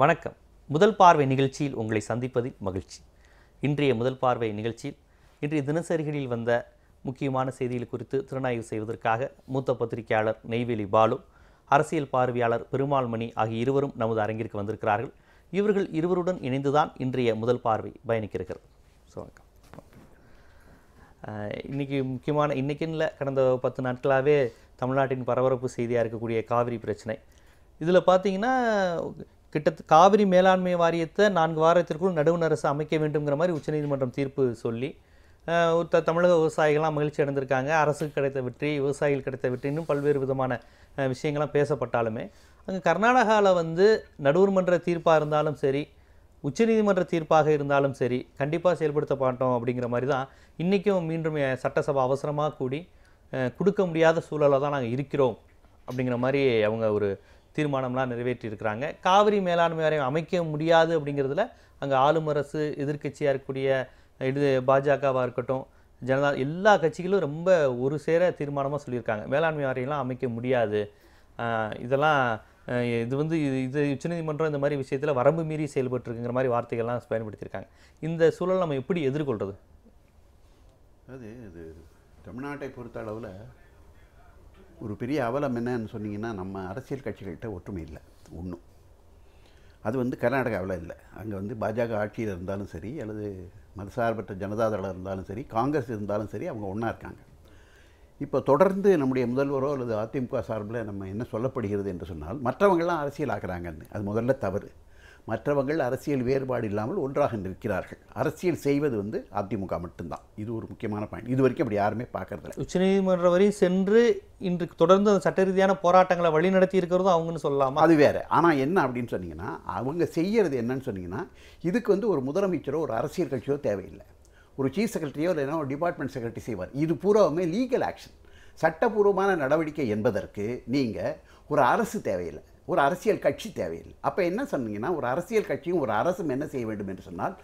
வணக்கம். முதல் பார்வை நிகழ்ச்சியில் உங்களை சந்திப்பதில் மகிழ்ச்சி. இன்றைய முதல் பார்வை நிகழ்ச்சியில் இன்றைய தினசரிகளில் வந்த முக்கியமான செய்திகள் குறித்து திறனாய்வு செய்வதற்காக மூத்த பத்திரிகையாளர் நெய்வேலி பாலு, அரசியல் பார்வையாளர் பெருமாள் மணி ஆகிய இருவரும் நமது அரங்கிற்கு வந்திருக்கிறார்கள். இவர்கள் இருவருடன் இணைந்துதான் இன்றைய முதல் பார்வை பயணிக்கிறது. வணக்கம். இன்றைக்கி முக்கியமான இன்றைக்கின்ல கடந்த 10 நாட்களாகவே தமிழ்நாட்டின் பரபரப்பு செய்தியாக இருக்கக்கூடிய காவிரி பிரச்சனை. இதில் பார்த்தீங்கன்னா காவிரி மேலாண்மை வாரியத்தை 4 வாரத்திற்குள் நடுவண் அரசு அமைக்க வேண்டுங்கிற மாதிரி உச்சநீதிமன்றம் தீர்ப்பு சொல்லி தமிழக விவசாயிகள்லாம் மகிழ்ச்சி அடைந்திருக்காங்க. அரசுக்கு கிடைத்த வெற்றி, விவசாயிகள் கிடைத்த வெற்றி, இன்னும் பல்வேறு விதமான விஷயங்கள்லாம் பேசப்பட்டாலுமே அங்கே கர்நாடகாவில் நடுவர்மன்ற தீர்ப்பாக இருந்தாலும் சரி, உச்சநீதிமன்ற தீர்ப்பாக இருந்தாலும் சரி, கண்டிப்பாக செயல்படுத்த மாட்டோம் அப்படிங்கிற மாதிரி தான் இன்றைக்கும் மீண்டும் சட்டசபை அவசரமாக கூடி கொடுக்க முடியாத சூழலில் தான் நாங்கள் இருக்கிறோம் அப்படிங்கிற மாதிரி அவங்க ஒரு தீர்மானம்லாம் நிறைவேற்றியிருக்கிறாங்க. காவிரி மேலாண்மை வாரியம் அமைக்க முடியாது அப்படிங்கிறதுல அங்கே ஆளும் அரசு, எதிர்கட்சியாக இருக்கக்கூடிய பாஜகவாக இருக்கட்டும், ஜனதா, எல்லா கட்சிகளும் ரொம்ப ஒரு சேர தீர்மானமாக சொல்லியிருக்காங்க. மேலாண்மை வாரியம்லாம் அமைக்க முடியாது, இதெல்லாம் இது உச்சநீதிமன்றம் இந்த மாதிரி விஷயத்தில் வரம்பு மீறி செயல்பட்டுருக்குங்கிற மாதிரி வார்த்தைகள்லாம் பயன்படுத்தியிருக்காங்க. இந்த சூழல் நம்ம எப்படி எதிர்கொள்கிறது? இது தமிழ்நாட்டை பொறுத்த அளவில் ஒரு பெரிய அவலம் என்னன்னு சொன்னீங்கன்னா, நம்ம அரசியல் கட்சிகள்கிட்ட ஒற்றுமை இல்லை. ஒன்றும் அது கர்நாடகாவில் இல்லை. அங்கே பாஜக ஆட்சியில் இருந்தாலும் சரி, அல்லது மதசார்பற்ற ஜனதாதளம் இருந்தாலும் சரி, காங்கிரஸ் இருந்தாலும் சரி, அவங்க ஒன்றா இருக்காங்க. இப்போ தொடர்ந்து நம்முடைய முதல்வரோ அல்லது அதிமுக சார்பில் நம்ம என்ன சொல்லப்படுகிறது என்று சொன்னால், மற்றவங்கள்லாம் அரசியல் ஆக்குறாங்கன்னு. அது முதல்ல தவறு. மற்றவங்கள் அரசியல் வேறுபாடு இல்லாமல் ஒன்றாக நிற்கிறார்கள். அரசியல் செய்வது அதிமுக மட்டும்தான். இது ஒரு முக்கியமான பாயிண்ட். இது வரைக்கும் அப்படி யாருமே பார்க்கறதில்ல. உச்சநீதிமன்றம் வரை சென்று இன்று தொடர்ந்து அந்த சட்ட ரீதியான போராட்டங்களை வழிநடத்தி இருக்கிறதும் அவங்கன்னு சொல்லலாமா? அது வேறு. ஆனால் என்ன அப்படின்னு சொன்னீங்கன்னா, அவங்க செய்கிறது என்னன்னு சொன்னீங்கன்னா, இதுக்கு ஒரு முதலமைச்சரோ ஒரு அரசியல் கட்சியோ தேவையில்லை. ஒரு சீஃப் செக்ரட்டரியோ இல்லைன்னா ஒரு டிபார்ட்மெண்ட் செக்ரட்டரி செய்வார். இது பூராவுமே லீகல் ஆக்ஷன், சட்டப்பூர்வமான நடவடிக்கை என்பதற்கு நீங்கள் ஒரு அரசு தேவையில்லை, ஒரு அரசியல் கட்சி தேவையில்லை. அப்போ என்ன சொன்னீங்கன்னா, ஒரு அரசியல் கட்சியும் ஒரு அரசும் என்ன செய்ய வேண்டும் என்று சொன்னால்,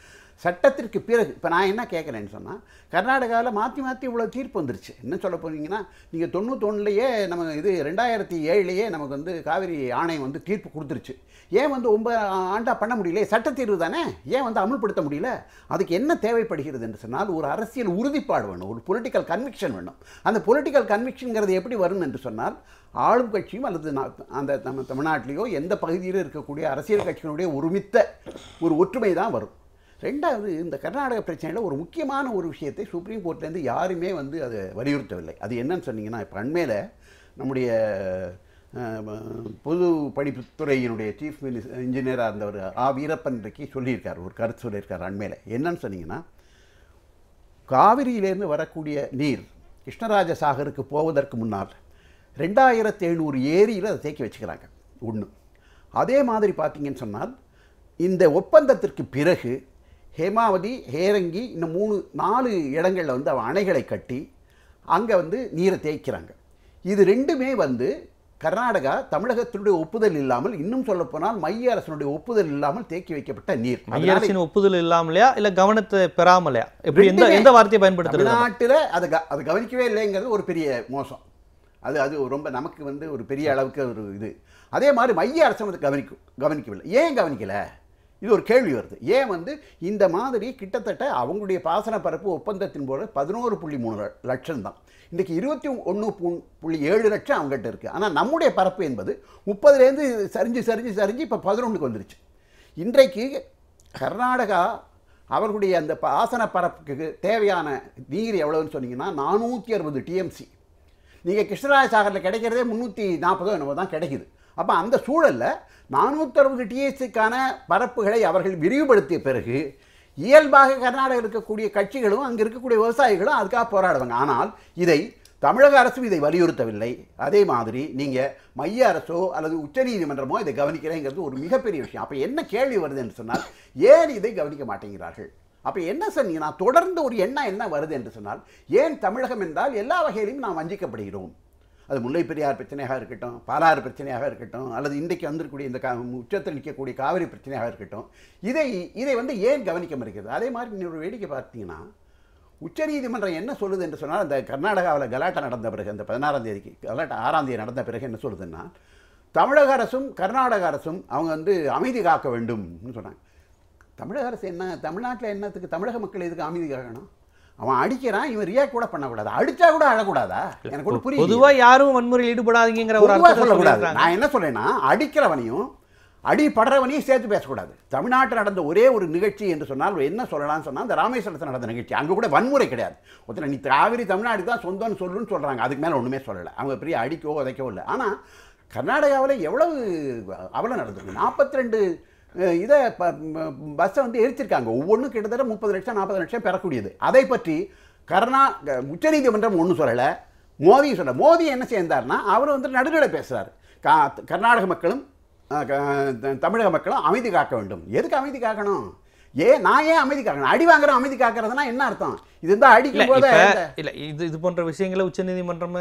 சட்டத்திற்கு பிறகு இப்போ நான் என்ன கேட்குறேன்னு சொன்னால், கர்நாடகாவில் மாற்றி இவ்வளோ தீர்ப்பு வந்துருச்சு. என்ன சொல்ல போனீங்கன்னா, நீங்கள் 91லேயே நம்ம 2007லேயே நமக்கு காவிரி ஆணையம் தீர்ப்பு கொடுத்துருச்சு. ஏன் 9 ஆண்டாக பண்ண முடியல? சட்டத்தீர்வு தானே, ஏன் அமல்படுத்த முடியல? அதுக்கு என்ன தேவைப்படுகிறது என்று சொன்னால், ஒரு அரசியல் உறுதிப்பாடு வேணும், ஒரு பொலிட்டிக்கல் கன்விக்ஷன் வேணும். அந்த பொலிட்டிக்கல் கன்விக்ஷனுங்கிறது எப்படி வரும் என்று சொன்னால், ஆளும் கட்சியும் அல்லது அந்த நம்ம தமிழ்நாட்டிலேயோ எந்த பகுதியிலும் இருக்கக்கூடிய அரசியல் கட்சிகளுடைய ஒருமித்த ஒரு ஒற்றுமை தான் வரும். ரெண்டாவது, இந்த கர்நாடக பிரச்சனையில் ஒரு முக்கியமான ஒரு விஷயத்தை சுப்ரீம் கோர்ட்லேருந்து யாருமே அதை வலியுறுத்தவில்லை. அது என்னன்னு சொன்னீங்கன்னா, இப்போ அண்மையில் நம்முடைய பொது படிப்புத்துறையினுடைய சீஃப் இன்ஜினியராக இருந்தவர் வீரப்பன் இன்றைக்கு சொல்லியிருக்கார், ஒரு கருத்து சொல்லியிருக்கார் அண்மையில். என்னன்னு சொன்னீங்கன்னா, காவிரியிலேருந்து வரக்கூடிய நீர் கிருஷ்ணராஜ சாகருக்கு போவதற்கு முன்னால் 2700 ஏரியில் அதை தேக்கி வச்சுக்கிறாங்க. ஒன்று. அதே மாதிரி பார்த்தீங்கன்னு சொன்னால், இந்த ஒப்பந்தத்திற்கு பிறகு ஹேமாவதி, ஹேரங்கி, இன்னும் 4 இடங்களில் அவன் அணைகளை கட்டி அங்கே நீரை தேய்க்கிறாங்க. இது ரெண்டுமே கர்நாடகா தமிழகத்தினுடைய ஒப்புதல் இல்லாமல், இன்னும் சொல்லப்போனால் மைய அரசனுடைய ஒப்புதல் இல்லாமல் தேக்கி வைக்கப்பட்ட நீர். மைய அரசின் ஒப்புதல் இல்லாமலையா இல்லை கவனத்தை பெறாமலையா? எப்படி எந்த வார்த்தையை பயன்படுத்துறது? தமிழ்நாட்டில் அதை கவனிக்கவே இல்லைங்கிறது ஒரு பெரிய மோசம். அது ரொம்ப நமக்கு ஒரு பெரிய அளவுக்கு ஒரு இது. அதே மாதிரி மைய அரசு கவனிக்கவில்லை. ஏன் கவனிக்கலை? இது ஒரு கேள்வி வருது. ஏன் இந்த மாதிரி கிட்டத்தட்ட அவங்களுடைய பாசன பரப்பு ஒப்பந்தத்தின் போது 11.3 லட்சம் தான். இன்றைக்கி 21.7 லட்சம் அவங்ககிட்ட இருக்குது. ஆனால் நம்முடைய பரப்பு என்பது 30லேருந்து சரிஞ்சு இப்போ 11க்கு வந்துருச்சு. இன்றைக்கு கர்நாடகா அவர்களுடைய அந்த பாசன பரப்புக்கு தேவையான நீர் எவ்வளோன்னு சொன்னீங்கன்னா 460 டிஎம்சி. நீங்கள் கிருஷ்ணராஜ சாகரில் கிடைக்கிறதே 340 என்னவோ தான் கிடைக்குது. அப்போ அந்த சூழலில் 460 டிஎஸ்சிக்கான பரப்புகளை அவர்கள் விரிவுபடுத்திய பிறகு இயல்பாக கர்நாடகா இருக்கக்கூடிய கட்சிகளும் அங்கே இருக்கக்கூடிய விவசாயிகளும் அதுக்காக போராடுவாங்க. ஆனால் இதை தமிழக அரசும் இதை வலியுறுத்தவில்லை. அதே மாதிரி நீங்கள் மைய அரசோ அல்லது உச்சநீதிமன்றமோ இதை கவனிக்கிறேங்கிறது ஒரு மிகப்பெரிய விஷயம். அப்போ என்ன கேள்வி வருது என்று சொன்னால், ஏன் இதை கவனிக்க மாட்டேங்கிறார்கள்? அப்போ என்ன சொன்னீங்கன்னா, தொடர்ந்து ஒரு எண்ணம் என்ன வருது என்று சொன்னால், ஏன் தமிழகம் என்றால் எல்லா வகையிலையும் நாம் வஞ்சிக்கப்படுகிறோம். அது முல்லை பெரியார் பிரச்சனையாக இருக்கட்டும், பாலாறு பிரச்சனையாக இருக்கட்டும், அல்லது இன்றைக்கு வந்திருக்கக்கூடிய இந்த உச்சத்தில் நிற்கக்கூடிய காவிரி பிரச்சனையாக இருக்கட்டும், இதை ஏன் கவனிக்க மறுக்கிறது? அதே மாதிரி இன்னொரு வேடிக்கை பார்த்தீங்கன்னா, உச்சநீதிமன்றம் என்ன சொல்லுது என்று சொன்னால், அந்த கர்நாடகாவில் கலாட்டா நடந்த பிறகு, அந்த 16ஆம் தேதிக்கு கலாட்டா 6ஆம் தேதி நடந்த பிறகு என்ன சொல்லுதுன்னா, தமிழக அரசும் கர்நாடக அரசும் அவங்க வந்து அமைதி காக்க வேண்டும்னு சொன்னாங்க. தமிழக அரசு என்ன, தமிழ்நாட்டில் என்னத்துக்கு தமிழக மக்கள் எதுக்கு அமைதி காக்கணும்? அவன் அடிக்கிறான், இவன் ரியாக்ட் கூட பண்ணக்கூடாது, அடிச்சா கூட அழக்கூடாதா? எனக்கு கூட புரியுது. பொதுவாக யாரும் வன்முறையில் ஈடுபடாதீங்கிற ஒரு அர்த்தம் சொல்லக்கூடாது. நான் என்ன சொல்றேன்னா, அடிக்கிறவனையும் அடிபடுறவனையும் சேர்த்து பேசக்கூடாது. தமிழ்நாட்டில் நடந்த ஒரே ஒரு நிகழ்ச்சி என்று சொன்னால் என்ன சொல்லலாம்னு சொன்னால், இந்த ராமேஸ்வரத்தில் நடந்த நிகழ்ச்சி. அங்கே கூட வன்முறை கிடையாது. ஒருத்தர் நீ காவிரி தமிழ்நாடு தான் சொந்தம்னு சொல்லுன்னு சொல்கிறாங்க, அதுக்கு மேலே ஒன்றுமே சொல்லலை. அவங்க பெரிய அடிக்கவோ உதைக்கவோ இல்லை. ஆனால் கர்நாடகாவில் எவ்வளவு அவலம் நடந்திருக்கு. 42 இதை பஸ்ஸை வந்து எரிச்சிருக்காங்க. ஒவ்வொன்றும் கிட்டத்தட்ட 30 லட்சம் 40 லட்சம் பெறக்கூடியது. அதை பற்றி உச்சநீதிமன்றம் ஒன்றும் சொல்லலை, மோடி சொல்ல. மோடி என்ன செய்தார்னா, அவர் வந்து நடுநிலை பேசுகிறார். கர்நாடக மக்களும் தமிழக மக்களும் அமைதி காக்க வேண்டும். எதுக்கு அமைதி காக்கணும்? நான் ஏன் அமைதி காக்கணும்? அடி வாங்குறோம், அமைதி காக்கிறதுனா என்ன அர்த்தம்? இது தான் அடிக்கும் போது இல்லை, இது போன்ற விஷயங்களை உச்சநீதிமன்றம்,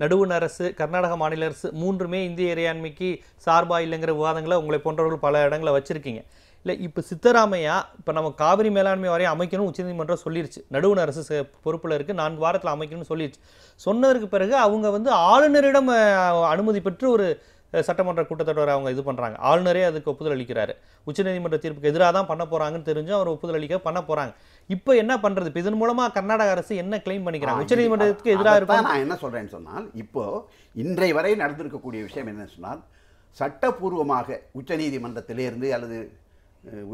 நடுவண் அரசு, கர்நாடக மாநில அரசு மூன்றுமே இந்திய இறையாண்மைக்கு சார்பா இல்லைங்கிற விவாதங்களை உங்களை போன்றவர்கள் பல இடங்களை வச்சிருக்கீங்க. இல்லை, இப்போ சித்தராமையா இப்போ நம்ம காவிரி மேலாண்மை வாரியம் அமைக்கணும் உச்சநீதிமன்றம் சொல்லிருச்சு. நடுவண் அரசு பொறுப்பில் இருக்குது, 4 வாரத்தில் அமைக்கணும்னு சொல்லிடுச்சு. சொன்னதற்கு பிறகு அவங்க வந்து ஆளுநரிடம் அனுமதி பெற்று ஒரு சட்டமன்ற கூட்டத்தொடர் அவங்க இது பண்ணுறாங்க. ஆளுநரே அதுக்கு ஒப்புதல் அளிக்கிறாரு. உச்சநீதிமன்ற தீர்ப்புக்கு எதிராக தான் பண்ண போகிறாங்கன்னு தெரிஞ்சு அவர் ஒப்புதல் அளிக்க பண்ண போகிறாங்க. இப்போ என்ன பண்ணுறது? இப்போ இதன் மூலமாக கர்நாடக அரசு என்ன கிளைம் பண்ணிக்கிறாங்க? உச்சநீதிமன்றத்துக்கு எதிராக இருக்கும். நான் என்ன சொல்கிறேன்னு சொன்னால், இப்போ இன்றைய வரை நடந்திருக்கக்கூடிய விஷயம் என்னன்னு சொன்னால், சட்டப்பூர்வமாக உச்சநீதிமன்றத்திலிருந்து அல்லது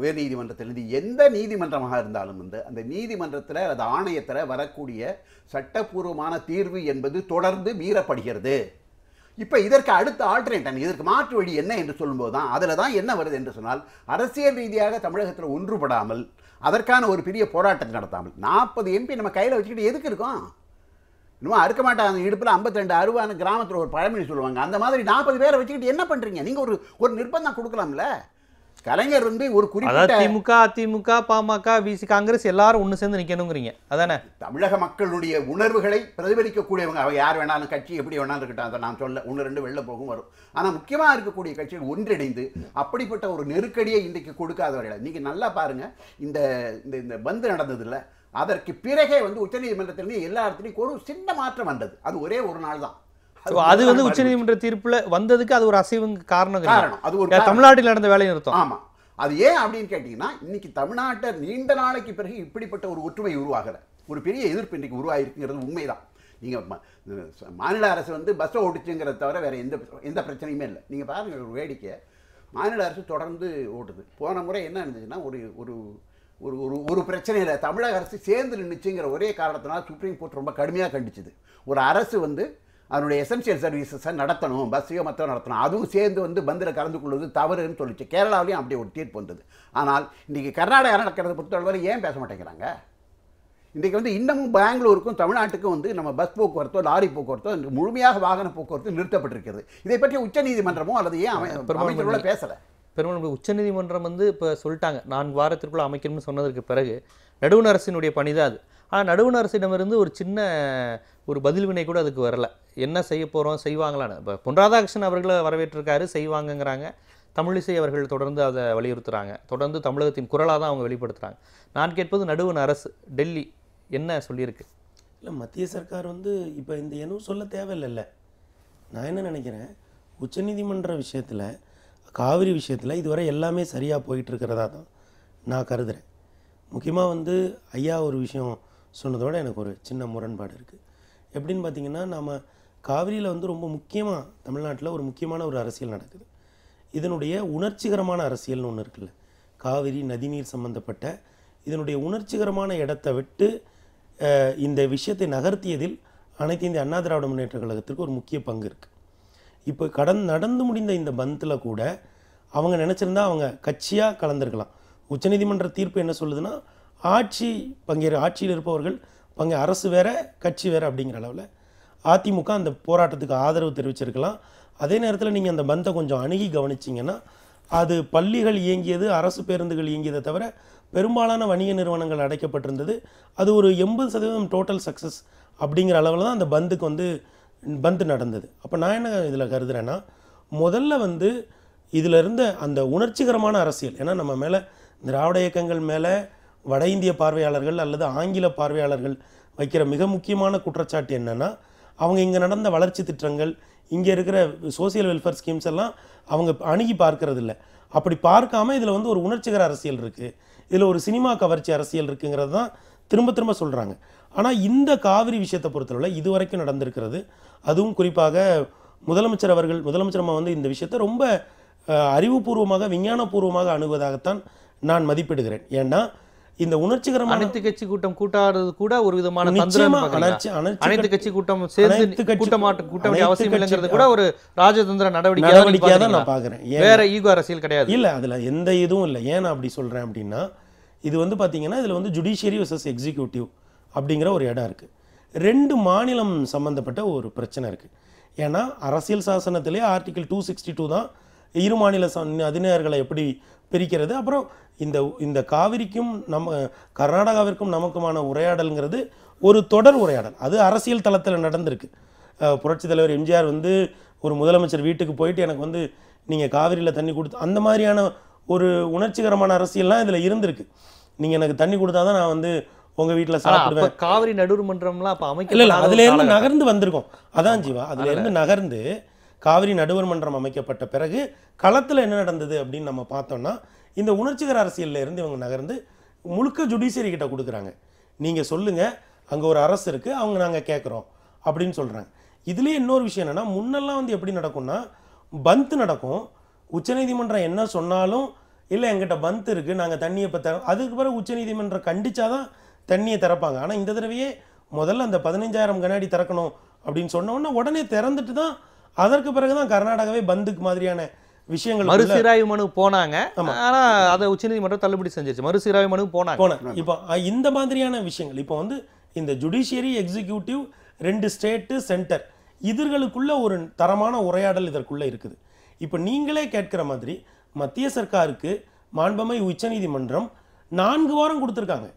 உயர்நீதிமன்றத்திலிருந்து எந்த நீதிமன்றமாக இருந்தாலும் வந்து அந்த நீதிமன்றத்தில் அல்லது ஆணையத்தில் வரக்கூடிய சட்டப்பூர்வமான தீர்வு என்பது தொடர்ந்து மீறப்படுகிறது. இப்போ இதற்கு அடுத்த ஆல்டர்னேட், இதற்கு மாற்று வழி என்ன என்று சொல்லும்போது தான் அதில் தான் என்ன வருது என்று சொன்னால், அரசியல் ரீதியாக தமிழகத்தில் ஒன்றுபடாமல் அதற்கான ஒரு பெரிய போராட்டத்தை நடத்தாமல் 40 MP நம்ம கையில் வச்சுக்கிட்டு எதுக்கு இருக்கோம்? இன்னும் அறுக்க மாட்டாங்க இடுப்பில் 52 அருவான கிராமத்தில் ஒரு பழமொழி சொல்லுவாங்க. அந்த மாதிரி 40 பேரை வச்சுக்கிட்டு என்ன பண்ணுறீங்க? நீங்கள் ஒரு நிர்பந்தம் கொடுக்கலாம்ல. கலைஞர் வந்து ஒரு குறிப்பிட்ட திமுக, அதிமுக, பாமக, விசி, காங்கிரஸ் எல்லாரும் ஒன்று சேர்ந்து நிற்கணுங்கிறீங்க, அதானே? தமிழக மக்களுடைய உணர்வுகளை பிரதிபலிக்கக்கூடியவங்க அவங்க யார் வேணாலும், கட்சி எப்படி வேணாலும் இருக்கட்டும், அதை நான் சொல்ல 1-2 வெளில போகும் வரும். ஆனால் முக்கியமாக இருக்கக்கூடிய கட்சிகள் ஒன்றிணைந்து அப்படிப்பட்ட ஒரு நெருக்கடியை இன்றைக்கு கொடுக்காதவர்கள். நீங்கள் நல்லா பாருங்கள், இந்த இந்த பந்து நடந்ததில்ல, அதற்கு பிறகே வந்து உச்சநீதிமன்றத்திலேருந்து எல்லா இடத்துலையும் ஒரு சின்ன மாற்றம் வந்தது. அது ஒரே ஒரு நாள் தான். அது வந்து உச்சநீதிமன்ற தீர்ப்புல வந்ததுக்கு அது ஒரு அசைவுங்க காரணம். அது ஒரு தமிழ்நாட்டில் நடந்த வேலை நிறுத்தம். ஆமா, அது ஏன் அப்படின்னு கேட்டீங்கன்னா, இன்னைக்கு தமிழ்நாட்டை நீண்ட நாளைக்கு பிறகு இப்படிப்பட்ட ஒரு ஒற்றுமை உருவாகல, ஒரு பெரிய எதிர்ப்பு இன்றைக்கு உருவாகிருக்குங்கிறது உண்மைதான். நீங்கள் மாநில அரசு வந்து பஸ்ஸை ஓட்டுச்சுங்கிறத தவிர வேறு எந்த பிரச்சனையுமே இல்லை. நீங்கள் பாருங்கள், ஒரு வேடிக்கை, மாநில அரசு தொடர்ந்து ஓட்டுது. போன முறை என்ன இருந்துச்சுன்னா, ஒரு ஒரு ஒரு ஒரு பிரச்சனையில் தமிழக அரசு சேர்ந்து நின்றுச்சுங்கிற ஒரே காரணத்தினால சுப்ரீம் கோர்ட் ரொம்ப கடுமையாக கண்டிச்சுது. ஒரு அரசு வந்து அதனுடைய எசென்சியல் சர்வீசஸை நடத்தணும், பஸ்ஸையோ மற்ற நடத்தணும், அதுவும் சேர்ந்து வந்து பந்தில் கலந்து கொள்வது தவறுன்னு சொல்லிச்சு. கேரளாவிலையும் அப்படி ஒரு தீர்ப்பு வந்தது. ஆனால் இன்றைக்கி கர்நாடகா நடக்கிறத பொறுத்தவரை ஏன் பேச மாட்டேங்கிறாங்க? இன்றைக்கி வந்து இன்னமும் பெங்களூருக்கும் தமிழ்நாட்டுக்கும் வந்து நம்ம பஸ் போக்குவரத்தோ லாரி போக்குவரத்தோ முழுமையாக வாகன போக்குவரத்து நிறுத்தப்பட்டிருக்கிறது. இதை பற்றி உச்சநீதிமன்றமோ அல்லது ஏன் அமைச்சர்களோட பேசலை? பெரும்பாலும் உச்சநீதிமன்றம் வந்து இப்போ சொல்லிட்டாங்க 4 வாரத்திற்குள்ள அமைக்கணும்னு சொன்னதற்கு பிறகு நடுவண் அரசினுடைய பணி தான் அது. ஆனால் நடுவண் அரசிடமிருந்து ஒரு சின்ன ஒரு பதில் வினை கூட அதுக்கு வரல. என்ன செய்ய போகிறோம், செய்வாங்களான்னு. இப்போ பொன் ராதாகிருஷ்ணன் அவர்களை வரவேற்றிருக்காரு, செய்வாங்கங்கிறாங்க. தமிழிசை அவர்கள் தொடர்ந்து அதை வலியுறுத்துகிறாங்க. தொடர்ந்து தமிழகத்தின் குரலாக தான் அவங்க வெளிப்படுத்துகிறாங்க. நான் கேட்பது நடுவண் அரசு டெல்லி என்ன சொல்லியிருக்கு? இல்லை, மத்திய சர்க்கார் வந்து இப்போ இந்த எதுவும் சொல்ல தேவையில்லைல்ல. நான் என்ன நினைக்கிறேன், உச்சநீதிமன்ற விஷயத்தில், காவிரி விஷயத்தில் இதுவரை எல்லாமே சரியாக போயிட்டுருக்கிறதா தான் நான் கருதுகிறேன். முக்கியமாக வந்து ஐயா ஒரு விஷயம் சொன்னதோட எனக்கு ஒரு சின்ன முரண்பாடு இருக்குது. எப்படின்னு பார்த்தீங்கன்னா, நம்ம காவிரியில் வந்து ரொம்ப முக்கியமாக தமிழ்நாட்டில் ஒரு முக்கியமான ஒரு அரசியல் நடக்குது. இதனுடைய உணர்ச்சிகரமான அரசியல்னு ஒன்று இருக்குல்ல, காவிரி நதிநீர் சம்பந்தப்பட்ட இதனுடைய உணர்ச்சிகரமான இடத்தை விட்டு இந்த விஷயத்தை நகர்த்தியதில் அனைத்து இந்திய அண்ணா திராவிட முன்னேற்ற கழகத்திற்கு ஒரு முக்கிய பங்கு இருக்குது. இப்போ நடந்து முடிந்த இந்த பந்தில் கூட அவங்க நினச்சிருந்தா அவங்க கட்சியாக கலந்துருக்கலாம். உச்சநீதிமன்ற தீர்ப்பு என்ன சொல்லுதுன்னா, ஆட்சியில் இருப்பவர்கள் அரசு வேற கட்சி வேற அப்படிங்கிற அளவில் அதிமுக அந்த போராட்டத்துக்கு ஆதரவு தெரிவிச்சிருக்கலாம். அதே நேரத்தில் நீங்கள் அந்த பந்தை கொஞ்சம் அணுகி கவனிச்சிங்கன்னா, அது பள்ளிகள் இயங்கியது, அரசு பேருந்துகள் இயங்கியதை தவிர பெரும்பாலான வணிக நிறுவனங்கள் அடைக்கப்பட்டிருந்தது. அது ஒரு 80% டோட்டல் சக்ஸஸ் அப்படிங்கிற அளவில் தான் அந்த பந்து நடந்தது. அப்போ நான் என்ன இதில் கருதுறேன்னா, முதல்ல வந்து இதில் இருந்த அந்த உணர்ச்சிகரமான அரசியல், ஏன்னா நம்ம மேலே திராவிட இயக்கங்கள் மேலே வட இந்திய பார்வையாளர்கள் அல்லது ஆங்கில பார்வையாளர்கள் வைக்கிற மிக முக்கியமான குற்றச்சாட்டு என்னென்னா, அவங்க இங்கே நடந்த வளர்ச்சி திட்டங்கள், இங்கே இருக்கிற சோசியல் வெல்ஃபேர் ஸ்கீம்ஸ் எல்லாம் அவங்க அணுகி பார்க்கறது இல்லை. அப்படி பார்க்காம இதில் வந்து ஒரு உணர்ச்சிகர அரசியல் இருக்குது, இதில் ஒரு சினிமா கவர்ச்சி அரசியல் இருக்குங்கிறது தான் திரும்ப திரும்ப சொல்கிறாங்க. ஆனால் இந்த காவிரி விஷயத்தை பொறுத்தளவில் இது வரைக்கும் நடந்திருக்கிறது, அதுவும் குறிப்பாக முதலமைச்சர் அம்மா வந்து இந்த விஷயத்தை ரொம்ப அறிவுபூர்வமாக விஞ்ஞானபூர்வமாக அணுகுவதாகத்தான் நான் மதிப்பிடுகிறேன். ஏன்னா இந்த உணர்ச்சிகரமான அனைத்து கட்சி கூட்டம் கூட்டாடுறது கூட ஒரு விதமான நிச்சயமா அனைத்து கட்சி கூட்டம் சேர்ந்து கூட்ட அவசியம் இல்லைங்கிறது கூட ஒரு ராஜதந்திர நடவடிக்கையா தான் நான் பார்க்குறேன். வேற ஈகோ அரசியல் கிடையாது. இல்லை, அதில் எந்த இதுவும் இல்லை. ஏன் நான் அப்படி சொல்கிறேன் அப்படின்னா, இது வந்து பார்த்தீங்கன்னா இதில் வந்து ஜுடிஷியரி வர்சஸ் எக்ஸிக்யூட்டிவ் அப்படிங்கிற ஒரு இடம் இருக்குது. 2 மாநிலம் சம்மந்தப்பட்ட ஒரு பிரச்சனை இருக்குது. ஏன்னா அரசியல் சாசனத்திலே ஆர்டிகிள் 262 தான் இரு மாநில அதிநேயர்களை எப்படி பிரிக்கிறது. அப்புறம் இந்த காவிரிக்கும் கர்நாடகாவிற்கும் நமக்குமான உரையாடல்ங்கிறது ஒரு தொடர் உரையாடல், அது அரசியல் தளத்தில் நடந்திருக்கு. புரட்சித் தலைவர் எம்ஜிஆர் வந்து ஒரு முதலமைச்சர் வீட்டுக்கு போயிட்டு எனக்கு வந்து நீங்கள் காவிரியில் தண்ணி கொடுத்து, அந்த மாதிரியான ஒரு உணர்ச்சிகரமான அரசியல்லாம் இதில் இருந்திருக்கு. நீங்கள் எனக்கு தண்ணி கொடுத்தா தான் நான் வந்து உங்கள் வீட்டில் சாப்பிடுவேன். காவிரி நடுவர்மன்றம்லாம் அப்போ அமைக்க இல்லை, அதுலேருந்து நகர்ந்து வந்திருக்கோம். அதான் ஜீவா, அதுலேருந்து நகர்ந்து காவிரி நடுவர் மன்றம் அமைக்கப்பட்ட பிறகு களத்தில் என்ன நடந்தது அப்படின்னு நம்ம பார்த்தோம்னா, இந்த உணர்ச்சிகர அரசியலில் இருந்து இவங்க நகர்ந்து முழுக்க ஜுடிஷியரி கிட்ட கொடுக்குறாங்க. நீங்கள் சொல்லுங்கள், அங்கே ஒரு அரசு இருக்குது, அவங்க நாங்கள் கேட்குறோம் அப்படின்னு சொல்கிறாங்க. இதுலேயே இன்னொரு விஷயம் என்னென்னா, முன்னெல்லாம் வந்து எப்படி நடக்கும்னா பந்த் நடக்கும். உச்சநீதிமன்றம் என்ன சொன்னாலும் இல்லை எங்கிட்ட பந்த் இருக்குது, நாங்கள் தண்ணியை இப்போ அதுக்கு பிறகு உச்சநீதிமன்றம் கண்டிச்சாதான் தண்ணியை திறப்பாங்க. ஆனால் இந்த தடவையே முதல்ல அந்த 15,000 கன அடி திறக்கணும் அப்படின்னு சொன்னோன்னா உடனே திறந்துட்டு தான் அதற்கு பிறகுதான் கர்நாடகாவே பந்துக்கு மாதிரியான விஷயங்கள் மறுசீராய்வு மனு போனாங்க. ஆனா அதை உச்சநீதிமன்றம் தள்ளுபடி செஞ்சிருச்சு. மறுசீராய்வு மனு போனாங்க. இப்போ இந்த மாதிரியான விஷயங்கள் இப்போ வந்து இந்த ஜுடிஷியரி எக்ஸிக்யூட்டிவ் 2 ஸ்டேட்டு சென்டர் இதர்களுக்குள்ள ஒரு தரமான உரையாடல் இதற்குள்ள இருக்குது. இப்போ நீங்களே கேட்கிற மாதிரி மத்திய சர்க்காருக்கு மாண்புமிகு உச்சநீதிமன்றம் 4 வாரம் கொடுத்துருக்காங்க.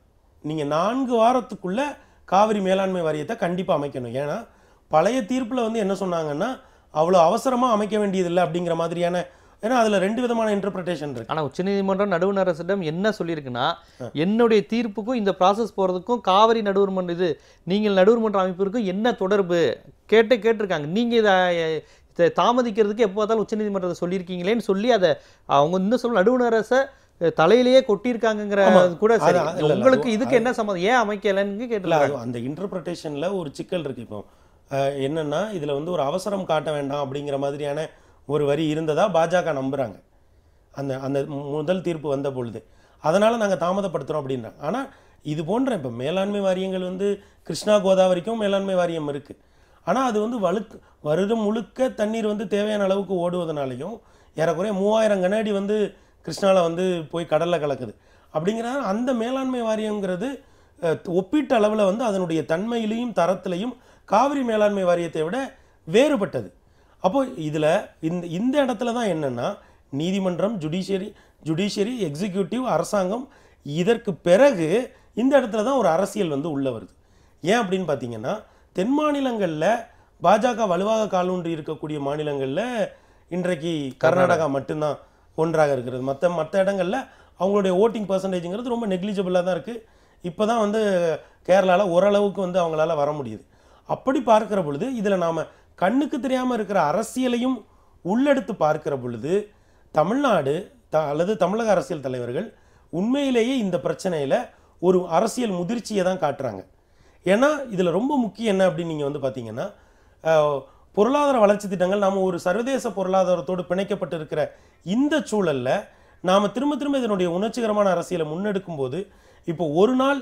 நீங்கள் 4 வாரத்துக்குள்ள காவிரி மேலாண்மை வாரியத்தை கண்டிப்பாக அமைக்கணும். ஏன்னா பழைய தீர்ப்பில் வந்து என்ன சொன்னாங்கன்னா அவ்வளோ அவசரமாக அமைக்க வேண்டியதில்லை அப்படிங்கிற மாதிரியான, ஏன்னா அதில் 2 விதமான இன்டர்பிரிட்டேஷன் இருக்கு. ஆனால் உச்சநீதிமன்றம் நடுவர் அரசிடம் என்ன சொல்லியிருக்குன்னா, என்னுடைய தீர்ப்புக்கும் இந்த ப்ராசஸ் போகிறதுக்கும் காவிரி நடுவர் மன்றம் இது நீங்கள் நடுவர் மன்ற அமைப்பிற்கும் என்ன தொடர்பு கேட்டிருக்காங்க. நீங்கள் இதை தாமதிக்கிறதுக்கு எப்போ பார்த்தாலும் உச்சநீதிமன்றத்தை சொல்லியிருக்கீங்களேன்னு சொல்லி அதை அவங்க இன்னும் சொல்ல நடுவர் அரசை தலையிலேயே கொட்டியிருக்காங்கிற கூட உங்களுக்கு இதுக்கு என்ன சம்மந்தம், ஏன் அமைக்கலன்னு கேட்டல. அந்த இன்டர்பிரிட்டேஷன்ல ஒரு சிக்கல் இருக்கு. இப்போ என்னன்னா இதுல வந்து ஒரு அவசரம் காட்ட வேண்டாம் அப்படிங்கிற மாதிரியான ஒரு வரி இருந்ததா பாஜக நம்புறாங்க அந்த அந்த முதல் தீர்ப்பு வந்த பொழுது. அதனால நாங்கள் தாமதப்படுத்துகிறோம் அப்படின்றாங்க. ஆனால் இது போன்ற இப்போ மேலாண்மை வாரியங்கள் வந்து கிருஷ்ணா கோதாவரிக்கும் மேலாண்மை வாரியம் இருக்குது. ஆனால் அது வந்து வருடம் முழுக்க தண்ணீர் வந்து தேவையான அளவுக்கு ஓடுவதனாலையும் ஏறக்குறைய 3000 கன அடி வந்து கிருஷ்ணாவில் வந்து போய் கடலில் கலக்குது. அப்படிங்கிறத அந்த மேலாண்மை வாரியங்கிறது ஒப்பீட்டு அளவில் வந்து அதனுடைய தன்மையிலையும் தரத்திலையும் காவிரி மேலாண்மை வாரியத்தை விட வேறுபட்டது. அப்போ இதில் இந்த இடத்துல தான் என்னென்னா நீதிமன்றம், ஜுடிஷியரி, எக்ஸிக்யூட்டிவ், அரசாங்கம், இதற்கு பிறகு இந்த இடத்துல தான் ஒரு அரசியல் வந்து உள்ளே வருது. ஏன் அப்படின்னு பார்த்தீங்கன்னா தென் மாநிலங்களில் பாஜக வலுவாக காலூன்றி இருக்கக்கூடிய மாநிலங்களில் இன்றைக்கு கர்நாடகா மட்டும்தான் ஒன்றாக இருக்கிறது. மற்ற இடங்களில் அவங்களுடைய ஓட்டிங் பர்சன்டேஜுங்கிறது ரொம்ப நெக்லிஜிபிளாக தான் இருக்குது. இப்போ தான் வந்து கேரளாவில் ஓரளவுக்கு வந்து அவங்களால வர முடியுது. அப்படி பார்க்கிற பொழுது இதில் நாம் கண்ணுக்கு தெரியாமல் இருக்கிற அரசியலையும் உள்ளெடுத்து பார்க்கிற பொழுது தமிழ்நாடு அல்லது தமிழக அரசியல் தலைவர்கள் உண்மையிலேயே இந்த பிரச்சனையில் ஒரு அரசியல் முதிர்ச்சியை தான் காட்டுறாங்க. ஏன்னா இதில் ரொம்ப முக்கியம் என்ன அப்படின்னு நீங்கள் வந்து பார்த்தீங்கன்னா பொருளாதார வளர்ச்சி திட்டங்கள் நாம் ஒரு சர்வதேச பொருளாதாரத்தோடு பிணைக்கப்பட்டு இருக்கிற இந்த சூழலில் நாம் திரும்ப இதனுடைய உணர்ச்சிகரமான அரசியலை முன்னெடுக்கும் போது இப்போ ஒரு நாள்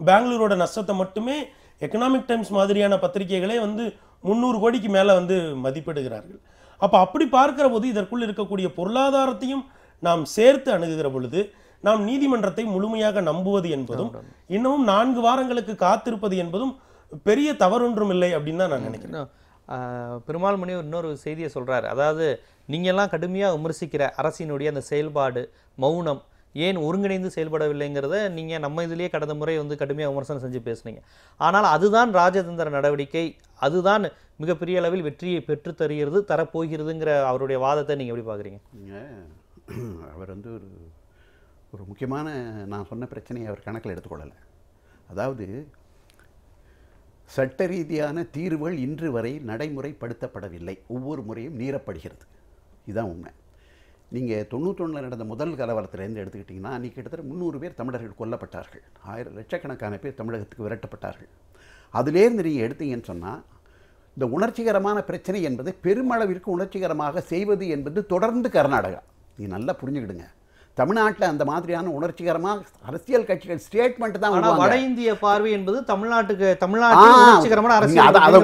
பெங்களூரோட நஷ்டத்தை மட்டுமே எக்கனாமிக் டைம்ஸ் மாதிரியான பத்திரிகைகளே வந்து 300 கோடிக்கு மேலே வந்து மதிப்பிடுகிறார்கள். அப்போ அப்படி பார்க்கிற போது இதற்குள் இருக்கக்கூடிய பொருளாதாரத்தையும் நாம் சேர்த்து அணுகுகிற பொழுது நாம் நீதிமன்றத்தை முழுமையாக நம்புவது என்பதும் இன்னமும் 4 வாரங்களுக்கு காத்திருப்பது என்பதும் பெரிய தவறொன்றும் இல்லை அப்படின்னு தான் நான் நினைக்கிறேன். பெருமாள் மணி இன்னொரு செய்தியை சொல்கிறார். அதாவது நீங்கள்லாம் கடுமையாக விமர்சிக்கிற அரசினுடைய அந்த செயல்பாடு, மௌனம், ஏன் ஒருங்கிணைந்து செயல்படவில்லைங்கிறத நீங்கள் நம்ம இதிலேயே கடந்த முறை வந்து கடுமையாக விமர்சனம் செஞ்சு பேசுனீங்க. ஆனால் அதுதான் ராஜதந்திர நடவடிக்கை, அதுதான் மிகப்பெரிய அளவில் வெற்றியை பெற்று தரப்போகிறதுங்கிற அவருடைய வாதத்தை நீங்கள் எப்படி பார்க்குறீங்க? அவர் வந்து ஒரு முக்கியமான நான் சொன்ன பிரச்சனையை அவர் கணக்கில் எடுத்துக்கொள்ளலை. அதாவது சட்ட ரீதியான தீர்வுகள் இன்று வரை நடைமுறைப்படுத்தப்படவில்லை. ஒவ்வொரு முறையும் மீறப்படுகிறது. இதுதான் உண்மை. நீங்கள் 91 நடந்த முதல் கலவரத்திலேருந்து எடுத்துக்கிட்டிங்கன்னா அன்றைக்கி கிட்டத்தட்ட 300 பேர் தமிழர்கள் கொல்லப்பட்டார்கள். லட்சக்கணக்கான பேர் தமிழகத்துக்கு விரட்டப்பட்டார்கள். அதுலேருந்து நீங்கள் எடுத்தீங்கன்னு சொன்னால் இந்த உணர்ச்சிகரமான பிரச்சனை என்பது பெருமளவிற்கு உணர்ச்சிகரமாக செய்வது என்பது தொடர்ந்து கர்நாடகா. நீங்கள் நல்லா புரிஞ்சுக்கிடுங்க. தமிழ்நாட்டில் அந்த மாதிரியான உணர்ச்சிகரமாக அரசியல் கட்சிகள் ஸ்டேட்மெண்ட் தான். வட இந்திய பார்வை என்பது தமிழ்நாட்டுக்கு உணர்ச்சிகரமான அரசியல் அதை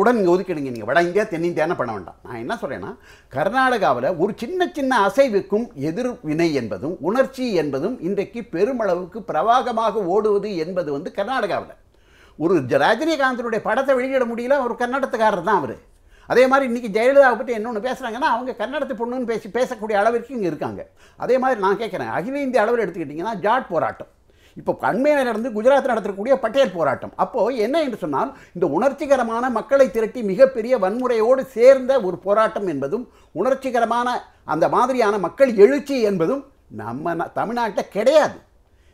கூட நீங்கள் ஒதுக்கிடுங்க. நீங்கள் வட இந்தியா தென்னிந்தியான்னு பண்ண வேண்டாம். நான் என்ன சொல்கிறேன்னா, கர்நாடகாவில் ஒரு சின்ன சின்ன அசைவுக்கும் எதிர்வினை என்பதும் உணர்ச்சி என்பதும் இன்றைக்கு பெருமளவுக்கு பிரவாகமாக ஓடுவது என்பது வந்து கர்நாடகாவில். ஒரு ரஜினிகாந்தனுடைய படத்தை வெளியிட முடியல, ஒரு கர்நாடகத்துக்காரர் தான் அவர். அதே மாதிரி இன்றைக்கி ஜெயலலிதாவை பற்றி என்னொன்று பேசுகிறாங்கன்னா அவங்க கன்னடத்து பொண்ணுன்னு பேசக்கூடிய அளவிற்கு இங்கே இருக்காங்க. அதே மாதிரி நான் கேட்குறேன், அகில இந்திய அளவில் எடுத்துக்கிட்டிங்கன்னா ஜாட் போராட்டம், இப்போ அண்மையில் நடந்து குஜராத்தில் நடத்தக்கூடிய பட்டேல் போராட்டம். அப்போது என்ன என்று சொன்னால் இந்த உணர்ச்சிகரமான மக்களை திரட்டி மிகப்பெரிய வன்முறையோடு சேர்ந்த ஒரு போராட்டம் என்பதும் உணர்ச்சிகரமான அந்த மாதிரியான மக்கள் எழுச்சி என்பதும் நம்ம தமிழ்நாட்டில் கிடையாது.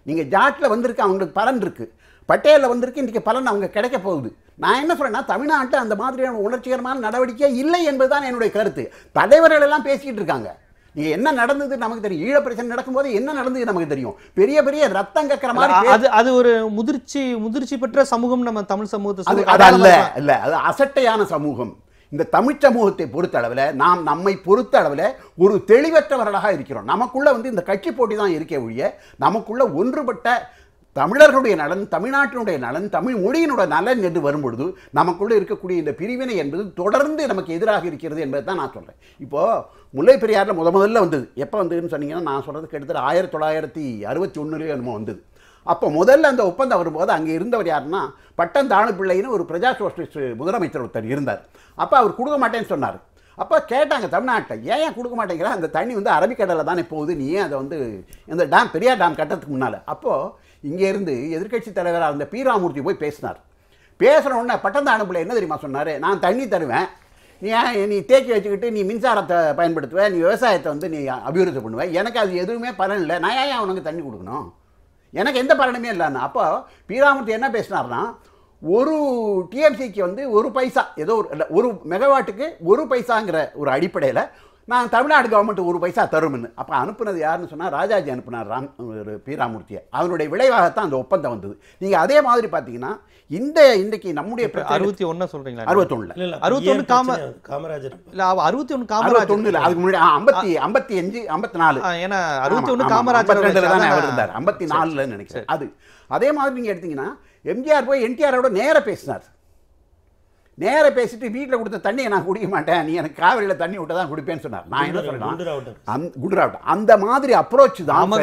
நீங்கள் ஜாட்டில் வந்திருக்கு, அவங்களுக்கு பலன் இருக்குது. பட்டேலில் வந்திருக்கு, இன்றைக்கி பலன் அவங்க கிடைக்க போகுது. நான் என்ன சொல்கிறேன்னா, தமிழ்நாட்டில் அந்த மாதிரியான உணர்ச்சிகரமான நடவடிக்கை இல்லை என்பதுதான் என்னுடைய கருத்து. தலைவர்கள் எல்லாம் பேசிக்கிட்டு இருக்காங்க. நீங்கள் என்ன நடந்தது நமக்கு தெரியும். ஈழ பிரச்சனை நடக்கும்போது என்ன நடந்தது நமக்கு தெரியும். பெரிய பெரிய ரத்தம் கக்கிற மாதிரி அது ஒரு முதிர்ச்சி பெற்ற சமூகம் நம்ம தமிழ் சமூகத்தை. அது அல்ல, அது அசட்டையான சமூகம். இந்த தமிழ் சமூகத்தை பொறுத்த அளவில் நம்மை பொறுத்த அளவில் ஒரு தெளிவற்றவர்களாக இருக்கிறோம். நமக்குள்ள வந்து இந்த கட்சி போட்டி தான் இருக்க ஒழிய நமக்குள்ள ஒன்றுபட்ட தமிழர்களுடைய நலன், தமிழ்நாட்டினுடைய நலன், தமிழ் மொழியினுடைய நலன் என்று வரும்பொழுது நமக்குள்ளே இருக்கக்கூடிய இந்த பிரிவினை என்பது தொடர்ந்து நமக்கு எதிராக இருக்கிறது என்பதை தான் நான் சொல்கிறேன். இப்போது முல்லை பெரியாரில் முதல்ல வந்தது எப்போ வந்ததுன்னு சொன்னீங்கன்னா, நான் சொல்கிறது கிட்டத்தட்ட 1961 என்னமோ வந்தது. அப்போ முதல்ல அந்த ஒப்பந்தம் வரும்போது அங்கே இருந்தவர் யாருன்னா பட்டம் பிள்ளைன்னு ஒரு பிரஜா சோஷலிஸ்ட் முதலமைச்சர் ஒருத்தர் இருந்தார். அப்போ அவர் கொடுக்க மாட்டேன்னு சொன்னார். அப்போ கேட்டாங்க தமிழ்நாட்டில், ஏன் கொடுக்க மாட்டேங்கிற, அந்த தண்ணி வந்து அரபிக்கடலில் தானே போகுது, நீ ஏன் அதை வந்து இந்த டேம் பெரியார் டேம் கட்டுறதுக்கு முன்னால். அப்போது இங்கேருந்து எதிர்க்கட்சி தலைவராக அந்த பி ராமூர்த்தி போய் பேசினார். பேசுகிற உடனே பட்டந்தானுப்பிள்ளை என்ன தெரியுமா சொன்னார், நான் தண்ணி தருவேன், நீ தேக்கி வச்சுக்கிட்டு நீ மின்சாரத்தை பயன்படுத்துவ, நீ விவசாயத்தை வந்து நீ அபிவிருத்தி பண்ணுவ, எனக்கு அது எதுவுமே பலன் இல்லை, நான் ஏன் அவனுக்கு தண்ணி கொடுக்கணும், எனக்கு எந்த பலனுமே இல்லைன்னு. அப்போ பி ராமூர்த்தி என்ன பேசினார்னா, ஒரு டிஎம்சிக்கு வந்து 1 பைசா, ஏதோ ஒரு மெகாவாட்டுக்கு 1 பைசாங்கிற ஒரு அடிப்படையில் நான் தமிழ்நாடு கவர்மெண்ட் 1 பைசா தரும்னு. அப்போ அனுப்புனது யாருன்னு சொன்னால் ராஜாஜி அனுப்புனார் பி ராமூர்த்தியை. அதனுடைய விளைவாகத்தான் அந்த ஒப்பந்தம் வந்தது. நீங்கள் அதே மாதிரி பார்த்தீங்கன்னா இன்றைக்கு நம்முடைய 61 சொல்கிறீங்களா? 61 காமராஜர் இல்லை, 61 காமராஜர் இல்லை, அதுக்கு முன்னாடி 55 54 ஏன்னா 61 காமராஜர் தானே அவர் இருந்தார், 54 நினைக்கிறேன். அது அதே மாதிரி நீங்கள் எடுத்தீங்கன்னா எம்ஜிஆர் போய் என்டிஆரோட நேராக பேசினார். நேர பேசிட்டு வீட்டில் கொடுத்த தண்ணியை நான் குடிக்க மாட்டேன், நீ எனக்கு காவிரியில் தண்ணி விட்டு தான் குடிப்பேன்னு சொன்னார். நான் என்ன சொல்றேன், குண்டராவட்டம் அந்த மாதிரி அப்ரோச் தான்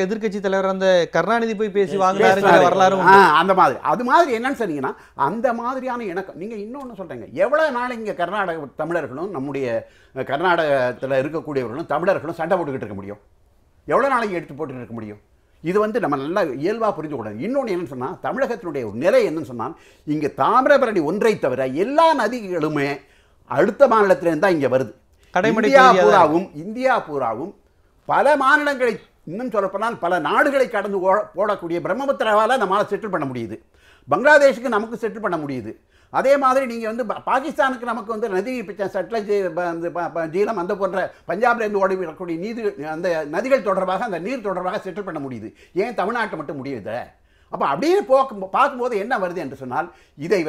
எதிர்க்கட்சி தலைவர் அந்த கருணாநிதி போய் பேசி வாங்குறாரு வரலாறு அந்த மாதிரி. அது மாதிரி என்னன்னு சொன்னீங்கன்னா அந்த மாதிரியான இணக்கம். நீங்கள் இன்னொன்று சொல்கிறீங்க, எவ்வளோ நாள் இங்கே கர்நாடக தமிழர்களும் நம்முடைய கர்நாடகத்தில் இருக்கக்கூடியவர்களும் தமிழர்களும் சண்டை போட்டுக்கிட்டு இருக்க முடியும்? எவ்வளோ நாளைக்கு எடுத்து போட்டுக்கிட்டு இருக்க முடியும்? இது வந்து நம்ம நல்லா இயல்பாக புரிஞ்சுக்கூடாது. இன்னொன்று என்னன்னு சொன்னால், தமிழகத்தினுடைய ஒரு நிலை என்னன்னு சொன்னால், இங்கே தாமிரபரணி ஒன்றை தவிர எல்லா நதிகளுமே அடுத்த மாநிலத்திலேருந்து தான் இங்கே வருது. இந்தியா பூராவும் பல மாநிலங்களை, இன்னும் சொல்லப்போனால் பல நாடுகளை கடந்து போடக்கூடிய பிரம்மபுத்திராவால் நம்மளால் செட்டில் பண்ண முடியுது. பங்களாதேஷுக்கு நமக்கு செட்டில் பண்ண முடியுது. அதே மாதிரி நீங்கள் வந்து பாகிஸ்தானுக்கு நமக்கு வந்து நதி சட்லஜ், ஜீலம், அந்த போன்ற பஞ்சாப்லேருந்து ஓடி வரக்கூடிய அந்த நதிகள் தொடர்பாக, அந்த நீர் தொடர்பாக செட்டில் பண்ண முடியுது. ஏன் தமிழ்நாட்டை மட்டும் முடியுது? அப்போ அப்படியே பார்க்கும்போது என்ன வருது என்று சொன்னால், இது